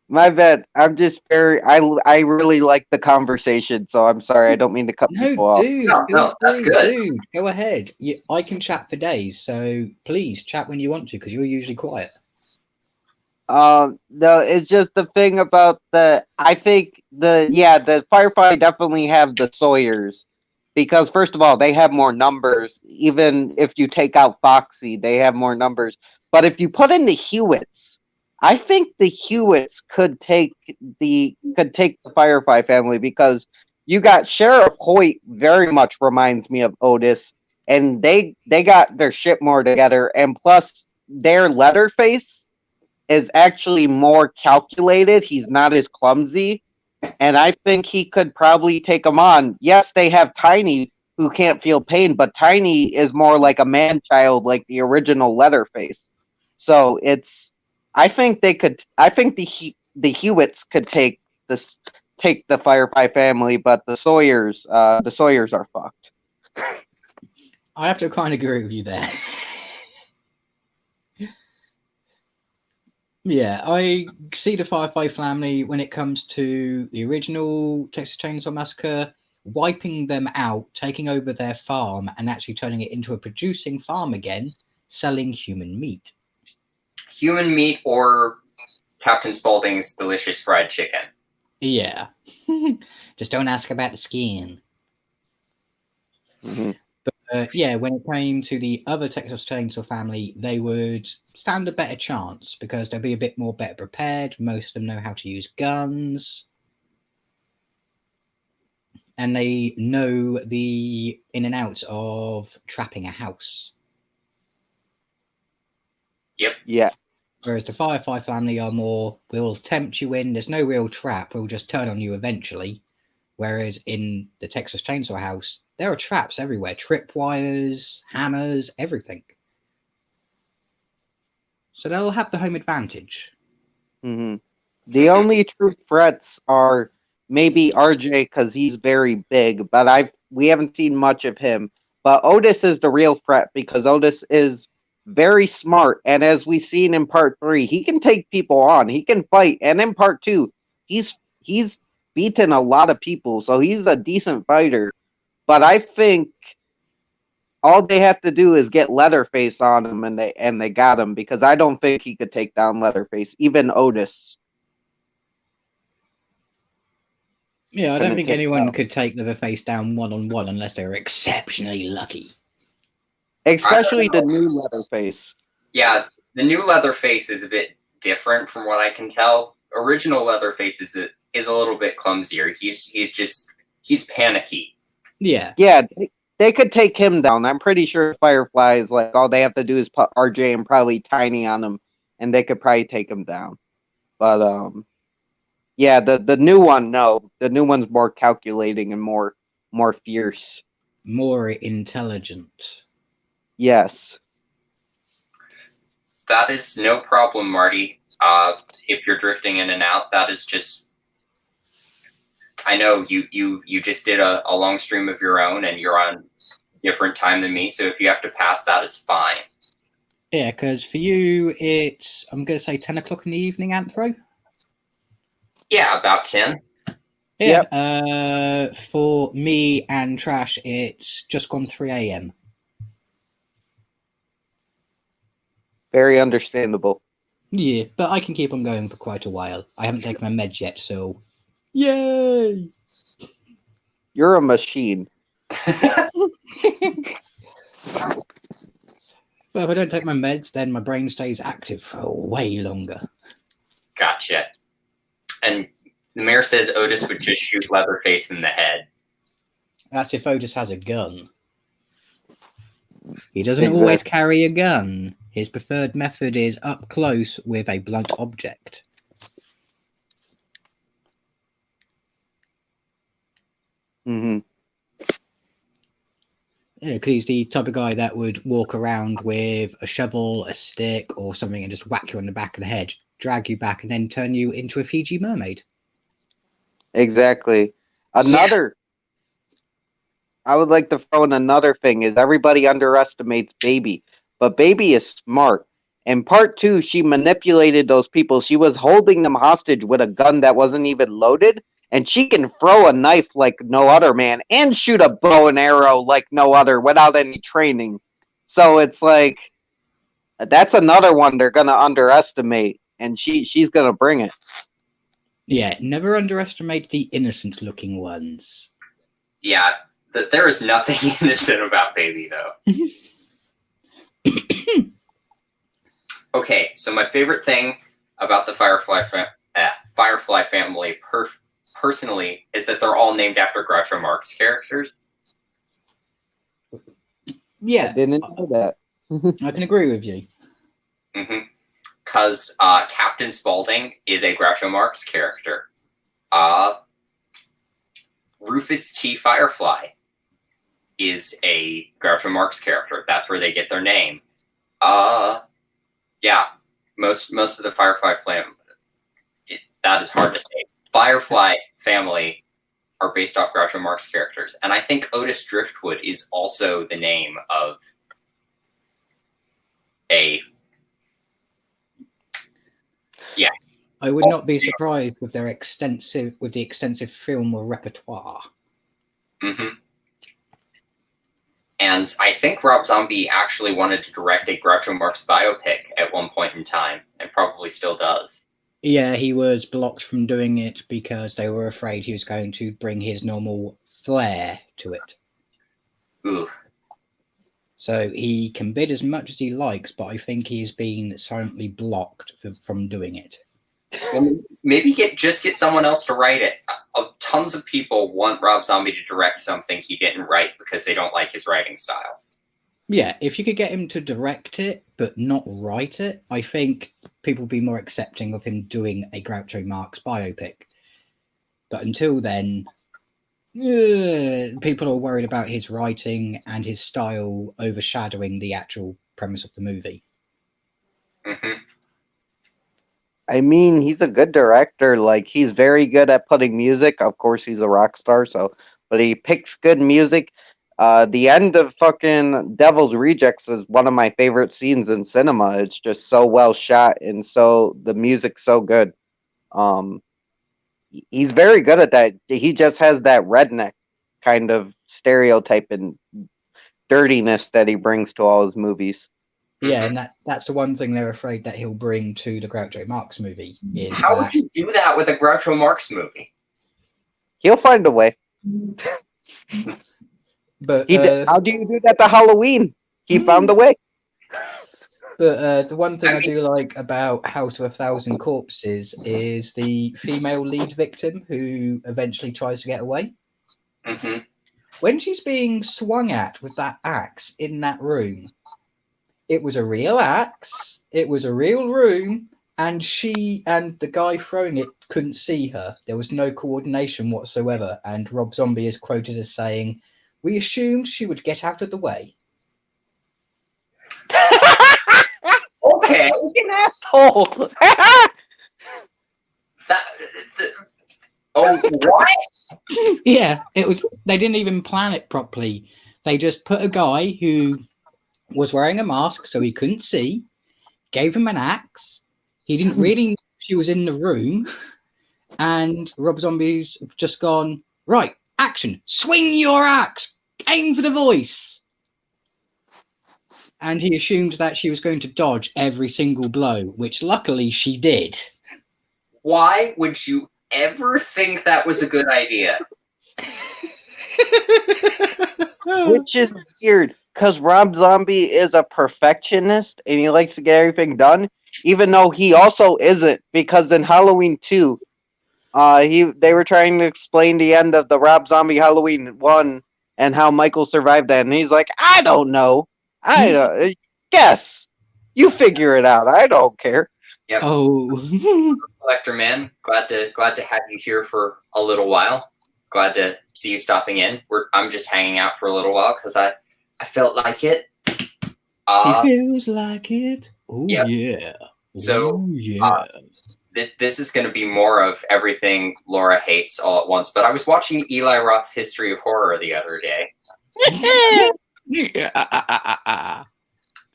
My bad. I'm just I really like the conversation, so I'm sorry. I don't mean to cut people off. No, that's good. Dude, go ahead. I can chat for days, so please chat when you want to, because you're usually quiet. No, it's just the thing about I think the Firefly definitely have the Sawyers, because first of all, they have more numbers. Even if you take out Foxy, they have more numbers. But if you put in the Hewitts, I think the Hewitts could take the Firefly family, because you got Sheriff Hoyt very much reminds me of Otis, and they got their shit more together, and plus their Leatherface is actually more calculated. He's not as clumsy, and I think he could probably take them on. Yes, they have Tiny, who can't feel pain, but Tiny is more like a man-child, like the original Leatherface. So I think the Hewitts could take the Firefly family, but the Sawyers are fucked. I have to kind of agree with you there. Yeah, I see the Firefly family when it comes to the original Texas Chainsaw Massacre, wiping them out, taking over their farm, and actually turning it into a producing farm again, selling human meat. Human meat or Captain Spaulding's delicious fried chicken. Yeah. Just don't ask about the skin. Mm-hmm. But yeah, when it came to the other Texas Chainsaw family, they would stand a better chance because they'll be a bit more better prepared. Most of them know how to use guns. And they know the in and outs of trapping a house. Yep. Yeah. Whereas the Firefly family are more, we'll tempt you in. There's no real trap. We'll just turn on you eventually. Whereas in the Texas Chainsaw House, there are traps everywhere. Tripwires, hammers, everything. So they'll have the home advantage. Hmm. The only true threats are maybe RJ because he's very big, but we haven't seen much of him. But Otis is the real threat because Otis is very smart, and as we've seen in part 3, he can take people on. He can fight, and in part 2, he's beaten a lot of people, so he's a decent fighter. But I think all they have to do is get Leatherface on him, and they got him because I don't think he could take down Leatherface, even Otis. Yeah, I don't Couldn't think take anyone down. could take Leatherface down one-on-one unless they were exceptionally lucky. Especially the new Leatherface. Yeah, the new Leatherface is a bit different from what I can tell. Original Leatherface is a little bit clumsier. He's panicky. Yeah. Yeah, they could take him down. I'm pretty sure Firefly is like all they have to do is put RJ and probably Tiny on him, and they could probably take him down. But yeah, the new one, no, the new one's more calculating and more fierce. More intelligent. Yes. That is no problem, Marty. If you're drifting in and out, that is just. I know you just did a long stream of your own, and you're on different time than me. So if you have to pass, that is fine. Yeah, because for you, it's, I'm going to say 10 o'clock in the evening, Anthro? Yeah, about 10. Yeah, for me and Trash, it's just gone 3 a.m. Very understandable. Yeah, but I can keep on going for quite a while. I haven't taken my meds yet, so yay! You're a machine. Well, if I don't take my meds, then my brain stays active for way longer. Gotcha. And the mayor says Otis would just shoot Leatherface in the head. That's if Otis has a gun. He doesn't always carry a gun. His preferred method is up close with a blunt object. Mm-hmm. Yeah, because he's the type of guy that would walk around with a shovel, a stick, or something and just whack you on the back of the head, drag you back, and then turn you into a Fiji mermaid. Exactly. Another. I would like to throw in another thing is everybody underestimates Baby, but Baby is smart. In part 2, she manipulated those people. She was holding them hostage with a gun that wasn't even loaded, and she can throw a knife like no other man and shoot a bow and arrow like no other without any training. So it's like that's another one they're gonna underestimate, and she's gonna bring it. Yeah, never underestimate the innocent-looking ones. Yeah, there is nothing innocent about Baby, though. Okay, so my favorite thing about the Firefly family personally is that they're all named after Groucho Marx characters. Yeah, I didn't know that. I can agree with you. Because Captain Spaulding is a Groucho Marx character. Rufus T. Firefly is a Groucho Marx character. That's where they get their name. Yeah, most of the Firefly family, that is hard to say. Firefly family are based off Groucho Marx characters, and I think Otis Driftwood is also the name of a. Yeah, I would not be surprised with the extensive film or repertoire. Mm-hmm. And I think Rob Zombie actually wanted to direct a Groucho Marx biopic at one point in time, and probably still does. Yeah, he was blocked from doing it because they were afraid he was going to bring his normal flair to it. Ooh. So he can bid as much as he likes, but I think he's been silently blocked from doing it. Well, maybe get someone else to write it. Tons of people want Rob Zombie to direct something he didn't write because they don't like his writing style. Yeah, if you could get him to direct it but not write it, I think people would be more accepting of him doing a Groucho Marx biopic. But until then, people are worried about his writing and his style overshadowing the actual premise of the movie. Hmm. I mean, he's a good director. Like, he's very good at putting music. Of course, he's a rock star, so, but he picks good music. The end of fucking Devil's Rejects is one of my favorite scenes in cinema. It's just so well shot and so the music's so good. Um, he's very good at that. He just has that redneck kind of stereotype and dirtiness that he brings to all his movies. Yeah, and that's the one thing they're afraid that he'll bring to the Groucho Marx movie is How that would you do that with a Groucho Marx movie? He'll find a way. but How do you do that to Halloween? He found a way. But the one thing I do like about House of a Thousand Corpses is the female lead victim who eventually tries to get away. Hmm. When she's being swung at with that axe in that room, it was a real axe, it was a real room, and she and the guy throwing it couldn't see her. There was no coordination whatsoever, and Rob Zombie is quoted as saying, "We assumed she would get out of the way." Okay. Fucking asshole. What? Yeah, it was. They didn't even plan it properly. They just put a guy who was wearing a mask so he couldn't see, gave him an axe. He didn't really know she was in the room, and Rob Zombie's just gone, right, action, swing your axe, aim for the voice. And he assumed that she was going to dodge every single blow, which luckily she did. Why would you ever think that was a good idea? Which is weird, because Rob Zombie is a perfectionist and he likes to get everything done, even though he also isn't, because in Halloween 2, they were trying to explain the end of the Rob Zombie Halloween 1 and how Michael survived that, and he's like, I don't know. Guess. You figure it out. I don't care. Yep. Oh. Collector Man, glad to have you here for a little while. Glad to see you stopping in. I'm just hanging out for a little while because I felt like it. He feels like it. Oh yep. yeah. So yeah. This is going to be more of everything Laura hates all at once. But I was watching Eli Roth's History of Horror the other day,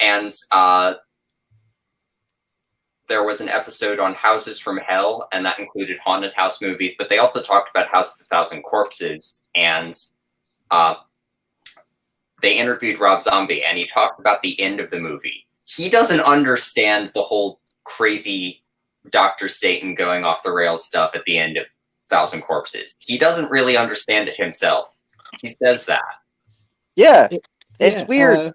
and there was an episode on houses from hell, and that included haunted house movies, but they also talked about House of a Thousand Corpses, and they interviewed Rob Zombie, and he talked about the end of the movie. He doesn't understand the whole crazy Dr. Satan going off the rails stuff at the end of Thousand Corpses. He doesn't really understand it himself. He says that. Yeah, it's weird.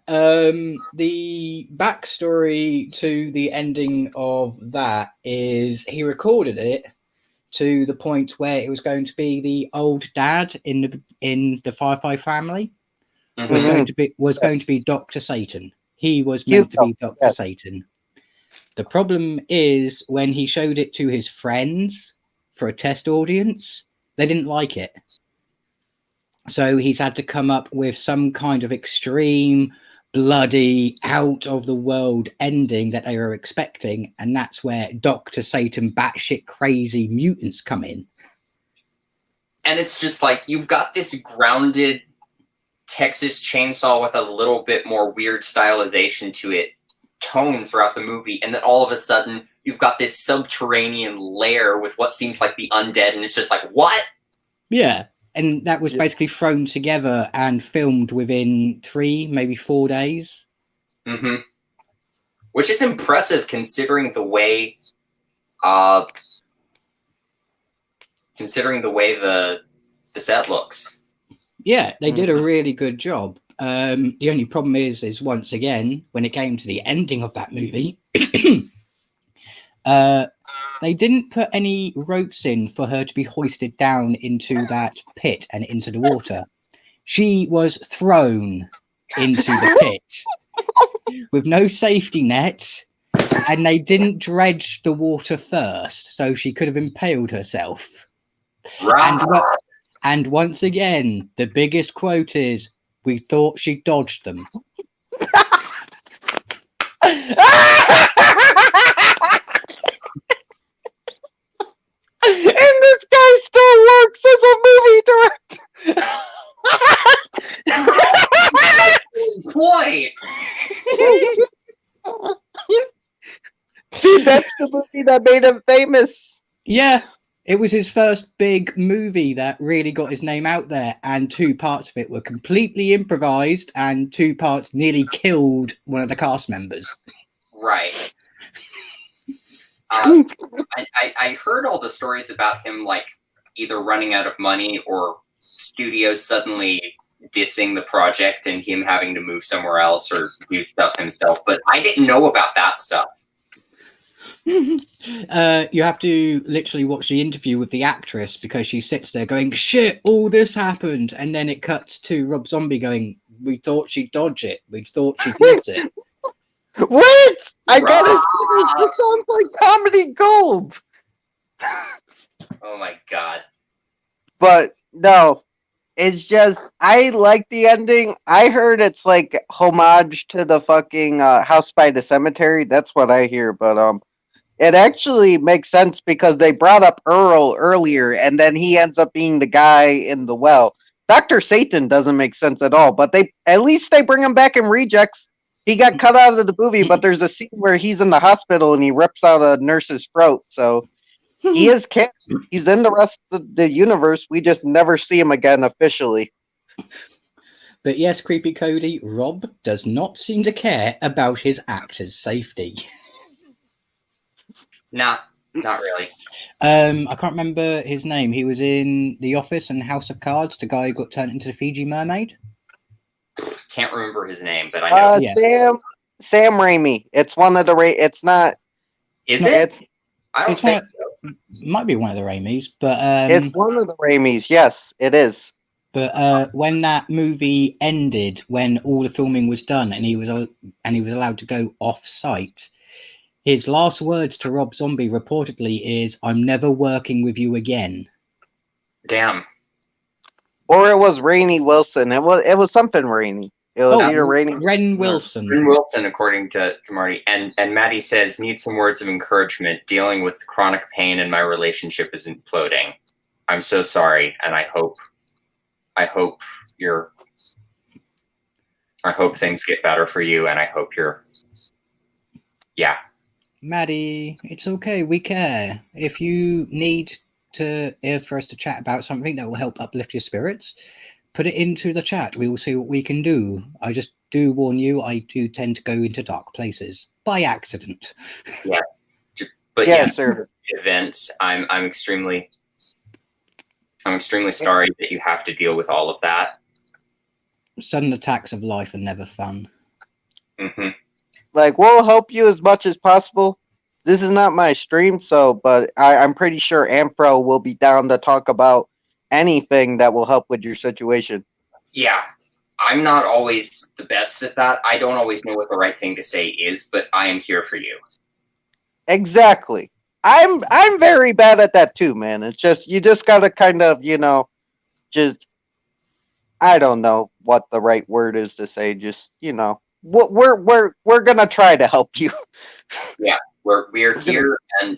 The backstory to the ending of that is he recorded it to the point where it was going to be the old dad in the Firefly family was going to be Dr. Satan. He was meant to be Dr. Satan. The problem is when he showed it to his friends for a test audience, they didn't like it. So he's had to come up with some kind of extreme, bloody, out of the world ending that they were expecting, and that's where Dr. Satan batshit crazy mutants come in. And it's just like you've got this grounded Texas Chainsaw with a little bit more weird stylization to it, tone throughout the movie, and then all of a sudden you've got this subterranean lair with what seems like the undead, and it's just like, what? Yeah. And that was basically thrown together and filmed within 3, maybe 4 days. Mm-hmm. Which is impressive considering the way, the set looks. Yeah, they did a really good job. The only problem is once again, when it came to the ending of that movie, they didn't put any ropes in for her to be hoisted down into that pit and into the water. She was thrown into the pit with no safety net, and they didn't dredge the water first, so she could have impaled herself. Right. And once again, the biggest quote is, "We thought she dodged them." And this guy still works as a movie director. Point. See, that's the movie that made him famous. Yeah, it was his first big movie that really got his name out there, and 2 parts of it were completely improvised, and 2 parts nearly killed one of the cast members. Right. I heard all the stories about him, like either running out of money or studios suddenly dissing the project and him having to move somewhere else or do stuff himself. But I didn't know about that stuff. You have to literally watch the interview with the actress, because she sits there going, shit, all this happened, and then it cuts to Rob Zombie going, we thought she'd dodge it, we thought she'd miss it. What? I gotta see this. This sounds like comedy gold. Oh my god. But no, it's just I like the ending. I heard it's like homage to the fucking House by the Cemetery. That's what I hear. But it actually makes sense because they brought up Earl earlier, and then he ends up being the guy in the well. Dr. Satan doesn't make sense at all, but at least they bring him back in Rejects. He got cut out of the movie, but there's a scene where he's in the hospital and he rips out a nurse's throat. So he is canon. He's in the rest of the universe. We just never see him again officially. But yes, Creepy Cody, Rob does not seem to care about his actors' safety. Not really. I can't remember his name. He was in The Office and House of Cards, the guy who got turned into the Fiji mermaid. Can't remember his name, but I know. Yeah. Sam Raimi. It's one of the It's not. Is it? It's I don't think so. Might be one of the Raimis, but it's one of the Raimis. Yes, it is. But when that movie ended, when all the filming was done, and he was allowed to go off-site, his last words to Rob Zombie reportedly is, "I'm never working with you again." Damn. Or it was Rainey Wilson. It was something Rainey. It was either Rainey Ren Wilson. Ren Wilson, according to Marty. And Maddie says, need some words of encouragement. Dealing with chronic pain in my relationship is imploding. I'm so sorry, and I hope things get better for you, and I hope yeah. Maddie, it's okay. We care. If you need for us to chat about something that will help uplift your spirits, put it into the chat. We will see what we can do. I just do warn you, I do tend to go into dark places by accident. Yeah. But yes, sir. Events. I'm extremely sorry that you have to deal with all of that. Sudden attacks of life are never fun. Mm-hmm. Like, we'll help you as much as possible. This is not my stream, but I'm pretty sure Ampro will be down to talk about anything that will help with your situation. Yeah. I'm not always the best at that. I don't always know what the right thing to say is, but I am here for you. Exactly. I'm very bad at that too, man. It's just you just gotta kind of, just I don't know what the right word is to say. Just we're gonna try to help you. Yeah, we're here, and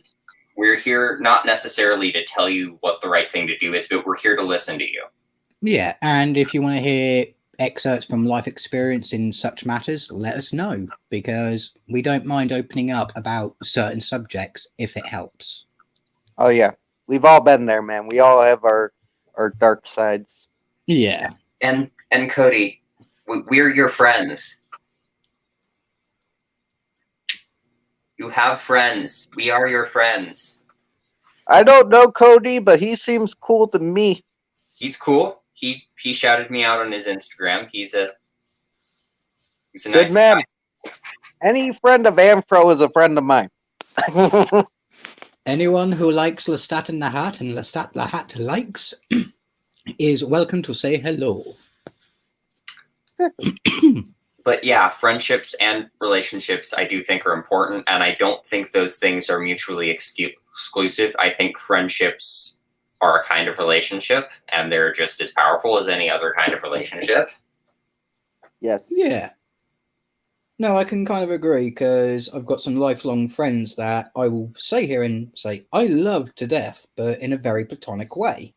we're here not necessarily to tell you what the right thing to do is, but we're here to listen to you. Yeah, and if you want to hear excerpts from life experience in such matters, let us know, because we don't mind opening up about certain subjects if it helps. Oh yeah, we've all been there, man. We all have our dark sides. Yeah. And Cody, we're your friends. You have friends. We are your friends. I don't know Cody, but he seems cool to me. He's cool. He shouted me out on his Instagram. He's a good nice man. Guy. Any friend of Ampro is a friend of mine. Anyone who likes Lestat in the Hat and Lestat the Hat likes is welcome to say hello. But yeah, friendships and relationships I do think are important, and I don't think those things are mutually exclusive. I think friendships are a kind of relationship, and they're just as powerful as any other kind of relationship. Yes. Yeah. No, I can kind of agree because I've got some lifelong friends that I will say here and say I love to death, but in a very platonic way.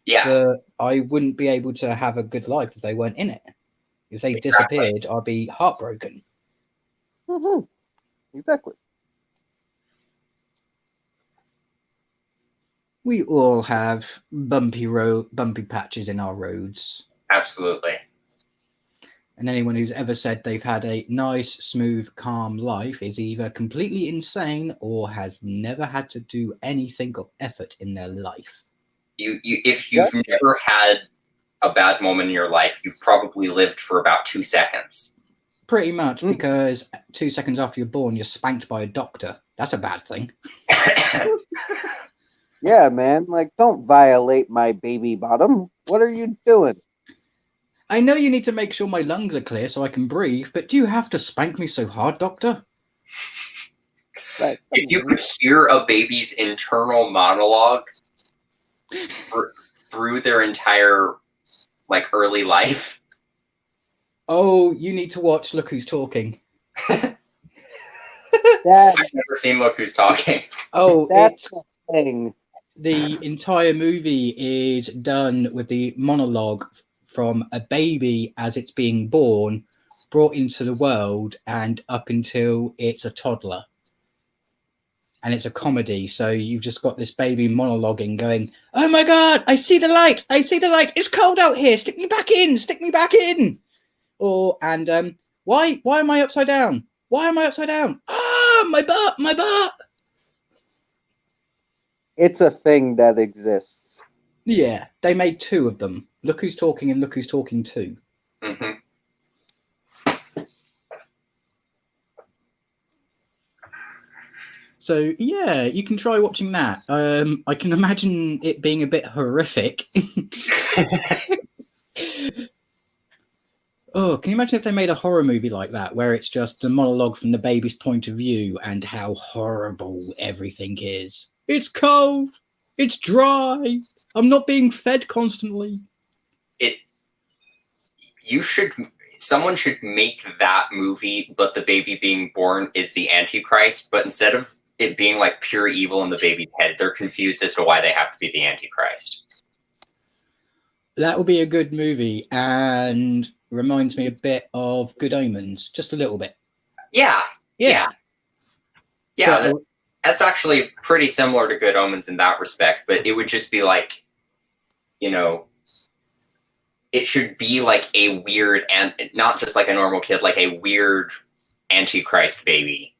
Yeah, But I wouldn't be able to have a good life if they weren't in it. If they disappeared, I'd be heartbroken. Mm-hmm. Exactly. We all have bumpy patches in our roads. absolutely. And anyone who's ever said they've had a nice, smooth, calm life is either completely insane or has never had to do anything of effort in their life. If you've never had a bad moment in your life, you've probably lived for about 2 seconds. Pretty much, because 2 seconds after you're born, you're spanked by a doctor. That's a bad thing. Yeah, man. Like, don't violate my baby bottom. What are you doing? I know you need to make sure my lungs are clear so I can breathe, but do you have to spank me so hard, doctor? Like, If you could hear a baby's internal monologue through their entire early life. Oh, you need to watch Look Who's Talking. Dad, I've never seen Look Who's Talking. Oh, that's the thing. The entire movie is done with the monologue from a baby as it's being born, brought into the world, and up until it's a toddler. And it's a comedy, so you've just got this baby monologuing, going, "Oh my god, I see the light! I see the light! It's cold out here! Stick me back in! Stick me back in!" Why am I upside down? Why am I upside down? Ah, my butt! My butt! It's a thing that exists. Yeah, they made 2 of them. Look Who's Talking and Look Who's Talking 2. Mm-hmm. So yeah, you can try watching that. I can imagine it being a bit horrific. Oh, can you imagine if they made a horror movie like that, where it's just the monologue from the baby's point of view and how horrible everything is? It's cold. It's dry. I'm not being fed constantly. Someone should make that movie, but the baby being born is the Antichrist, but instead of it being like pure evil in the baby's head, they're confused as to why they have to be the Antichrist. That would be a good movie, and reminds me a bit of Good Omens, just a little bit. Yeah. But, That's actually pretty similar to Good Omens in that respect, but it would just be like, it should be like a weird, and not just like a normal kid, like a weird Antichrist baby.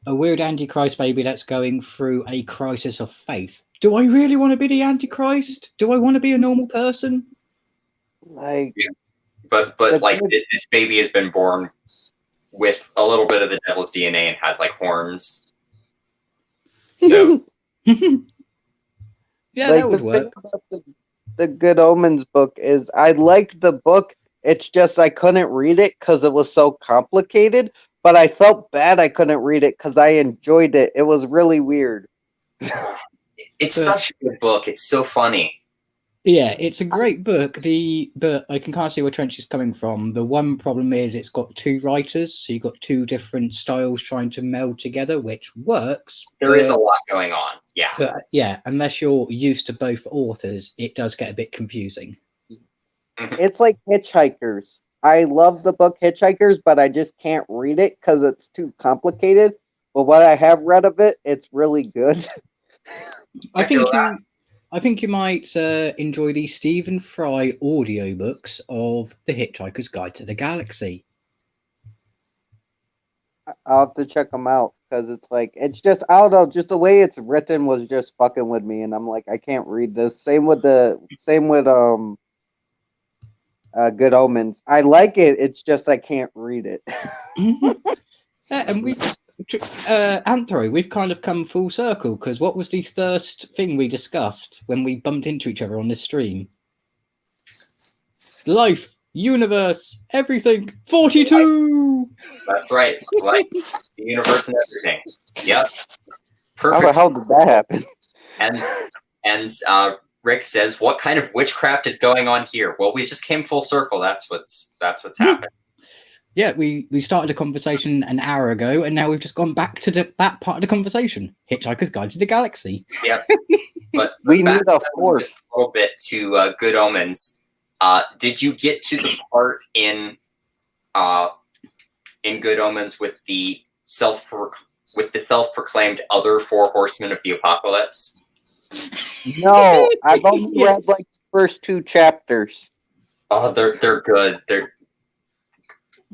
a weird Antichrist baby that's going through a crisis of faith. Do I really want to be the Antichrist? Do I want to be a normal person? Like, But like this baby has been born with a little bit of the devil's DNA and has like horns. So yeah, that would work. The Good Omens book is I liked the book. It's just I couldn't read it because it was so complicated. But I felt bad I couldn't read it because I enjoyed it. It was really weird. It's such a good book. It's so funny. Yeah, it's a great book. But I can kind of see where Trench is coming from. The one problem is it's got 2 writers, so you've got 2 different styles trying to meld together, which works. There is a lot going on. Yeah. But yeah, unless you're used to both authors, it does get a bit confusing. It's like Hitchhikers. I love the book Hitchhikers, but I just can't read it because it's too complicated. But what I have read of it, it's really good. I think you might enjoy the Stephen Fry audiobooks of The Hitchhiker's Guide to the Galaxy. I'll have to check them out because it's just I don't know, just the way it's written was just fucking with me, and I'm like, I can't read this. Same with Good Omens. I like it. It's just I can't read it. And we've Anthro, we've kind of come full circle because what was the first thing we discussed when we bumped into each other on this stream? Life, universe, everything. 42. That's right. Like the universe and everything. Yep. Perfect. How the hell did that happen? And Rick says, "What kind of witchcraft is going on here?" Well, we just came full circle. That's what's happened. Yeah, we started a conversation an hour ago, and now we've just gone back to that part of the conversation. Hitchhiker's Guide to the Galaxy. Yep. But We back need a fourth. just a little bit to Good Omens. Did you get to the part in Good Omens with the self-proclaimed other four horsemen of the apocalypse? No, I've only Yes. read like the first 2 chapters. Oh, they're good.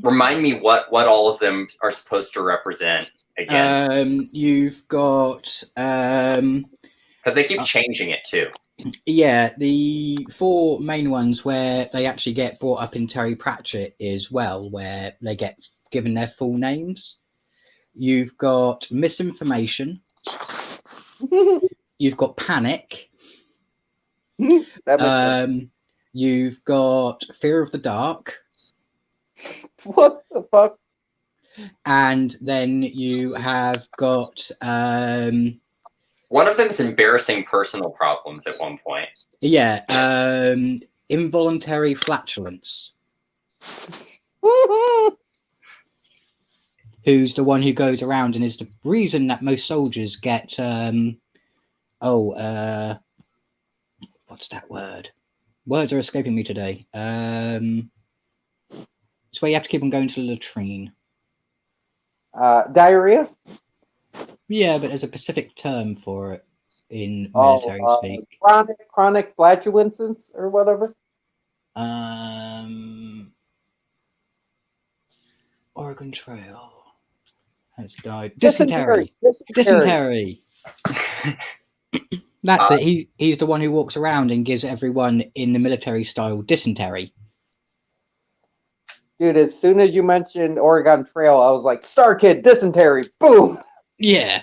Remind me what all of them are supposed to represent again, You've got because they keep changing it too. yeah, the 4 main ones where they actually get brought up in Terry Pratchett as well, where they get given their full names. You've got misinformation. You've got panic. That makes sense. You've got fear of the dark. What the fuck? And then you have got one of them is embarrassing personal problems at one point. Yeah, involuntary flatulence. Who's the one who goes around and is the reason that most soldiers get what's that word? Words are escaping me today. It's where you have to keep on going to the latrine. Diarrhea? Yeah, but there's a specific term for it in military speak. Chronic flatulences or whatever. Oregon Trail has died. Dysentery. That's it. He's the one who walks around and gives everyone in the military style dysentery. Dude, as soon as you mentioned Oregon Trail, I was like, Star Kid, dysentery, boom. Yeah.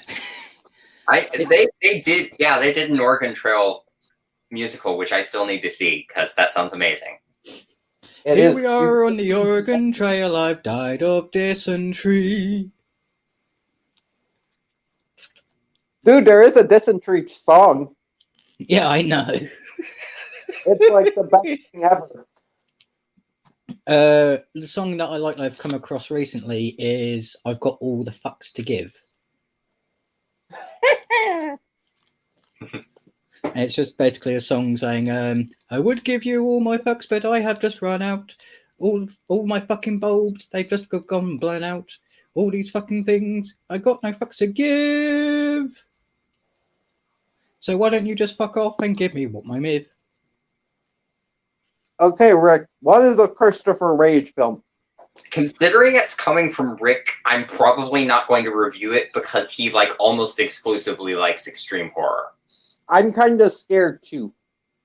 They did an Oregon Trail musical, which I still need to see because that sounds amazing. Here we are on the Oregon Trail. I've died of dysentery. Dude, there is a dysentery song. Yeah, I know. It's like the best thing ever. The song that I like that I've come across recently is I've Got All the Fucks to Give. And it's just basically a song saying, I would give you all my fucks, but I have just run out. All my fucking bulbs, they've just gone blown out. All these fucking things, I got no fucks to give. So why don't you just fuck off and give me what my mid? Okay, Rick, what is a Christopher Rage film? Considering it's coming from Rick, I'm probably not going to review it because he almost exclusively likes extreme horror. I'm kind of scared too,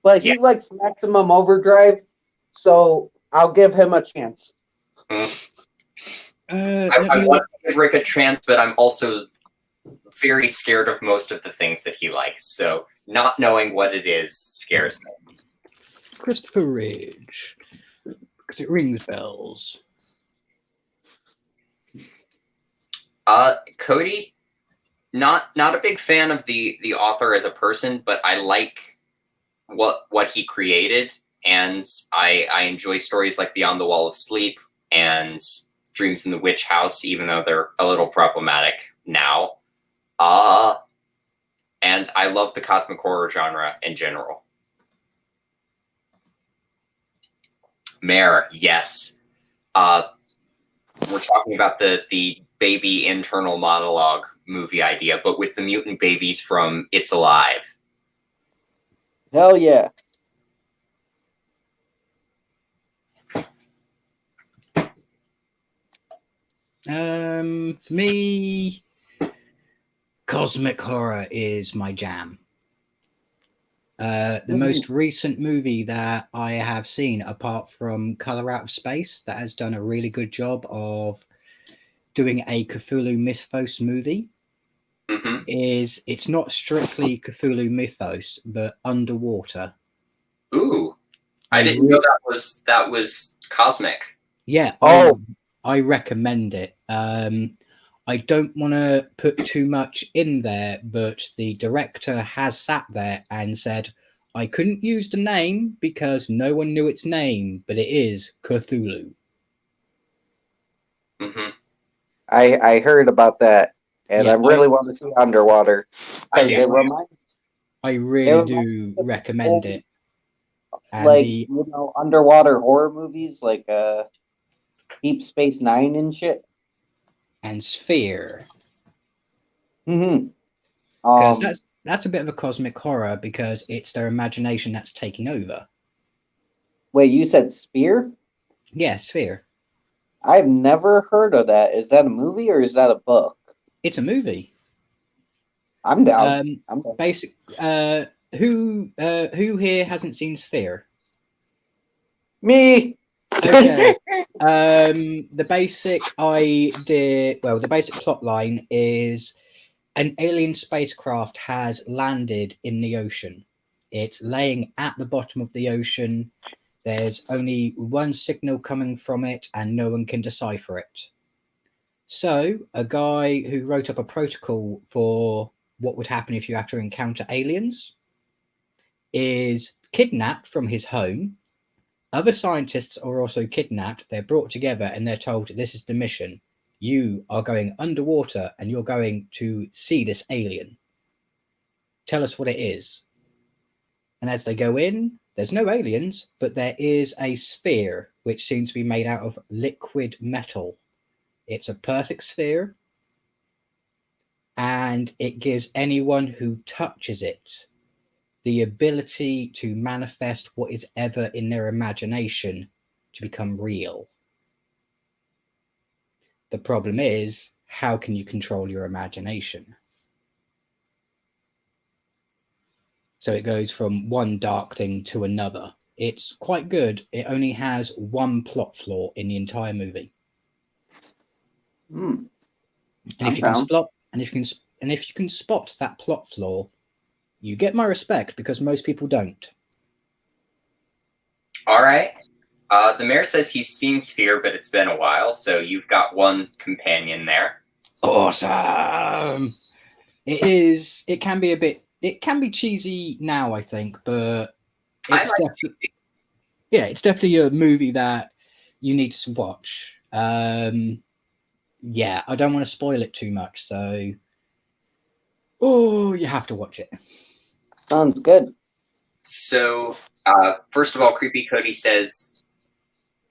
but he likes Maximum Overdrive, so I'll give him a chance. I want to give Rick a chance, but I'm also very scared of most of the things that he likes, so not knowing what it is scares me. Christopher Ridge, because it rings bells. Cody, not a big fan of the author as a person, but I like what he created, and I enjoy stories like Beyond the Wall of Sleep and Dreams in the Witch House, even though they're a little problematic now. And I love the cosmic horror genre in general. Mare, yes. We're talking about the baby internal monologue movie idea, but with the mutant babies from It's Alive. Hell yeah. For me, cosmic horror is my jam. The most recent movie that I have seen, apart from Color Out of Space, that has done a really good job of doing a Cthulhu mythos movie, is it's not strictly Cthulhu mythos, but underwater. Ooh, I didn't know that was cosmic. Yeah, I recommend it. I don't want to put too much in there, but the director has sat there and said, I couldn't use the name because no one knew its name, but it is Cthulhu. Mm-hmm. I heard about that, and Yeah, I really want to see Underwater I because do. I it really reminds me do of recommend old, it. And like the underwater horror movies like Deep Space Nine and shit. and Sphere, Hmm. because Um, that's a bit of a cosmic horror because it's their imagination that's taking over. wait, you said Spear? Yeah, Sphere. I've never heard of that. Is that a movie or is that a book? It's a movie. I'm down. Um, I'm down. basic. Who here hasn't seen Sphere? Me. Okay. The basic idea. Well, the basic plot line is an alien spacecraft has landed in the ocean. It's laying at the bottom of the ocean. There's only one signal coming from it, and no one can decipher it. So, a guy who wrote up a protocol for what would happen if you have to encounter aliens is kidnapped from his home. Other scientists are also kidnapped. They're brought together and they're told this is the mission. You are going underwater and you're going to see this alien. Tell us what it is. And as they go in, there's no aliens, but there is a sphere which seems to be made out of liquid metal. It's a perfect sphere, and it gives anyone who touches it the ability to manifest what is ever in their imagination to become real. The problem is, how can you control your imagination? So it goes from one dark thing to another. It's quite good. It only has one plot flaw in the entire movie. Hmm. And if I'm you can down. spot that plot flaw, you get my respect because most people don't. All right. The mayor says he's seen Sphere, but it's been a while, so you've got one companion there. Awesome. It is. It can be a bit. It can be cheesy now, I think, but I it's like definitely it's definitely a movie that you need to watch. Yeah, I don't want to spoil it too much, so you have to watch it. Sounds good. So, first of all, Creepy Cody says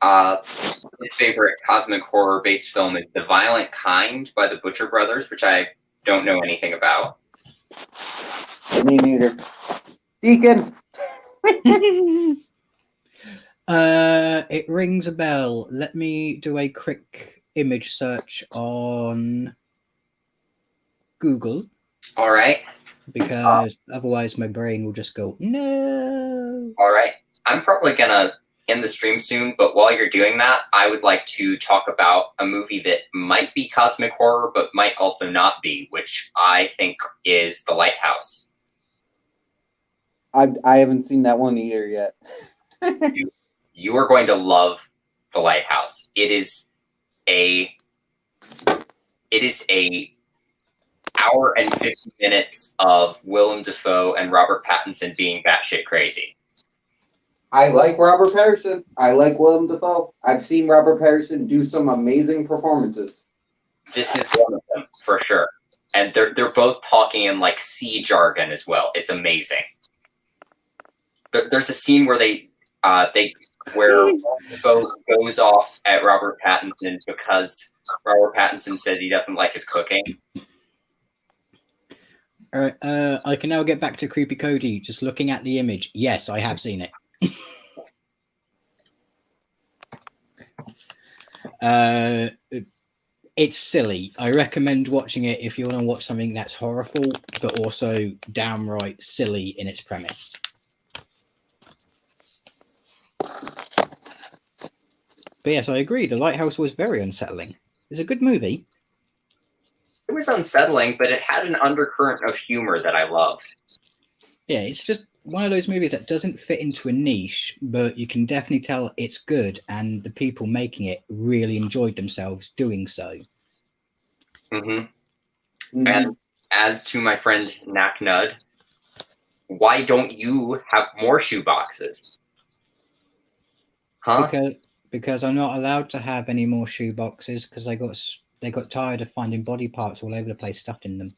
his favorite cosmic horror based film is The Violent Kind by the Butcher Brothers, which I don't know anything about. Me neither. Deacon. It rings a bell. Let me do a quick image search on Google All right. because otherwise my brain will just go no. All right. I'm probably going to end the stream soon, but while you're doing that, I would like to talk about a movie that might be cosmic horror, but might also not be, which I think is The Lighthouse. I haven't seen that one either yet. You are going to love The Lighthouse. It is a hour and 50 minutes of Willem Dafoe and Robert Pattinson being batshit crazy. I like Robert Pattinson. I like Willem Dafoe. I've seen Robert Pattinson do some amazing performances. This is one of them for sure, and they're both talking in like sea jargon as well. It's amazing. There's a scene where where Dafoe goes off at Robert Pattinson because Robert Pattinson says he doesn't like his cooking. All right, I can now get back to Creepy Cody. Just looking at the image, yes, I have seen it. It's silly. I recommend watching it if you want to watch something that's horrible, but also downright silly in its premise. But yes, I agree. The Lighthouse was very unsettling. It's a good movie. It was unsettling, but it had an undercurrent of humor that I loved. Yeah, it's just one of those movies that doesn't fit into a niche, but you can definitely tell it's good, and the people making it really enjoyed themselves doing so. Mm-hmm. And as to my friend Knack Nud, why don't you have more shoe boxes? Huh? because I'm not allowed to have any more shoe boxes because they got tired of finding body parts all over the place stuffed in them.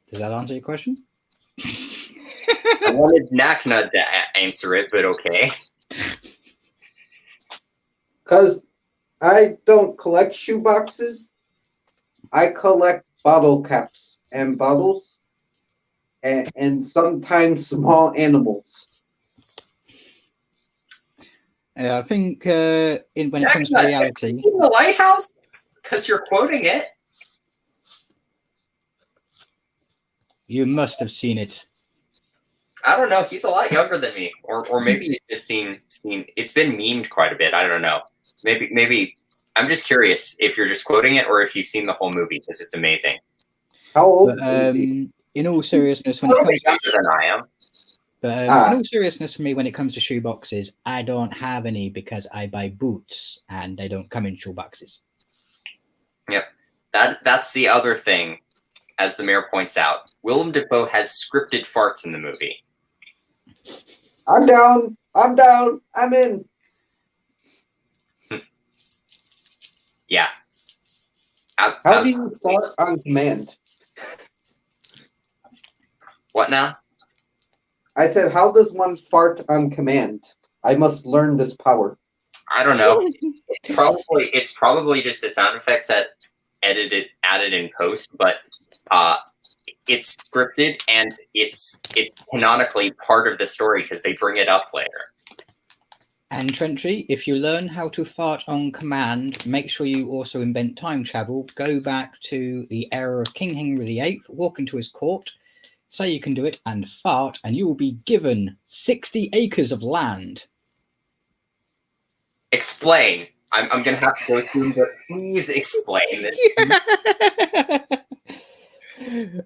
Does that answer your question? I wanted Nakna to answer it, but okay. Because I don't collect shoe boxes. I collect bottle caps and bottles and sometimes small animals. I think when it comes to Nakna, reality, have you seen The Lighthouse? Because you're quoting it. you must have seen it. I don't know. He's a lot younger than me, or maybe he's just seen. It's been memed quite a bit. I don't know. Maybe. I'm just curious if you're just quoting it or if you've seen the whole movie because it's amazing. How old But is he? in all seriousness, A when it little comes bit younger than I am. in all seriousness, for me, when it comes to shoe boxes, I don't have any because I buy boots and they don't come in shoe boxes. Yep. That's the other thing, as the mayor points out. Willem Dafoe has scripted farts in the movie. I'm down. I'm in. Yeah. How do you fart on command? What now? I said, how does one fart on command? I must learn this power. I don't know. It's probably just the sound effects that added in post, but it's scripted and it's canonically part of the story because they bring it up later. And Trentry, if you learn how to fart on command, make sure you also invent time travel. Go back to the era of King Henry VIII, walk into his court, say you can do it, and fart, and you will be given 60 acres of land. Explain. I'm going to have to go through, but please explain this.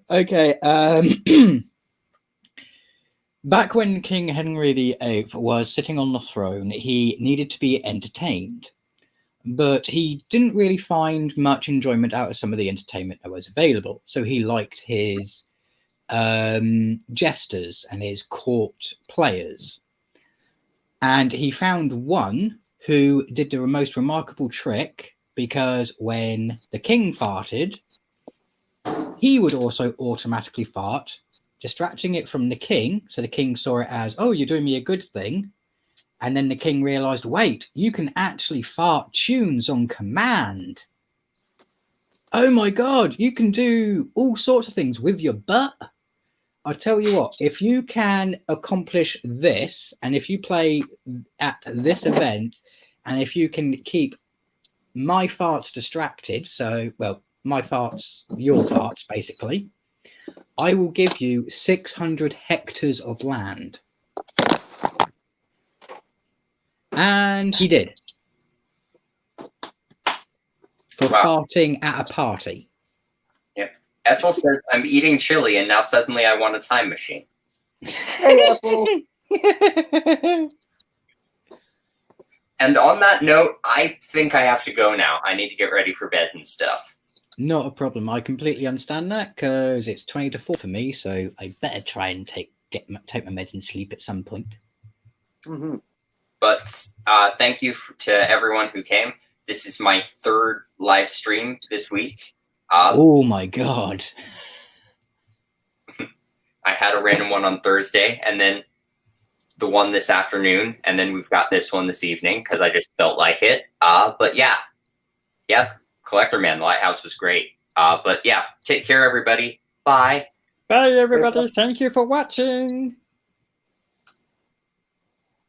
Okay. Back when King Henry VIII was sitting on the throne, he needed to be entertained, but he didn't really find much enjoyment out of some of the entertainment that was available. So he liked his jesters and his court players. And he found one who did the most remarkable trick, because when the king farted, he would also automatically fart, distracting it from the king. So the king saw it as, oh, you're doing me a good thing. And then the king realized, wait, you can actually fart tunes on command. Oh my God, you can do all sorts of things with your butt. I'll tell you what, if you can accomplish this, and if you play at this event, and if you can keep my farts distracted, so, well, my farts, your farts, basically, I will give you 600 hectares of land. And he did. For farting at a party. Yep. Ethel says, I'm eating chili and now suddenly I want a time machine. Hey, Ethel. And on that note, I think I have to go now. I need to get ready for bed and stuff. Not a problem. I completely understand that because it's 20 to 4 for me, so I better try and take my meds and sleep at some point. Mm-hmm. But thank you to everyone who came. This is my third live stream this week. Oh my God. I had a random one on Thursday and then the one this afternoon. And then we've got this one this evening because I just felt like it. But yeah, Collector Man, the Lighthouse was great. But yeah, take care, everybody. Bye. Bye, everybody. Thank you for watching.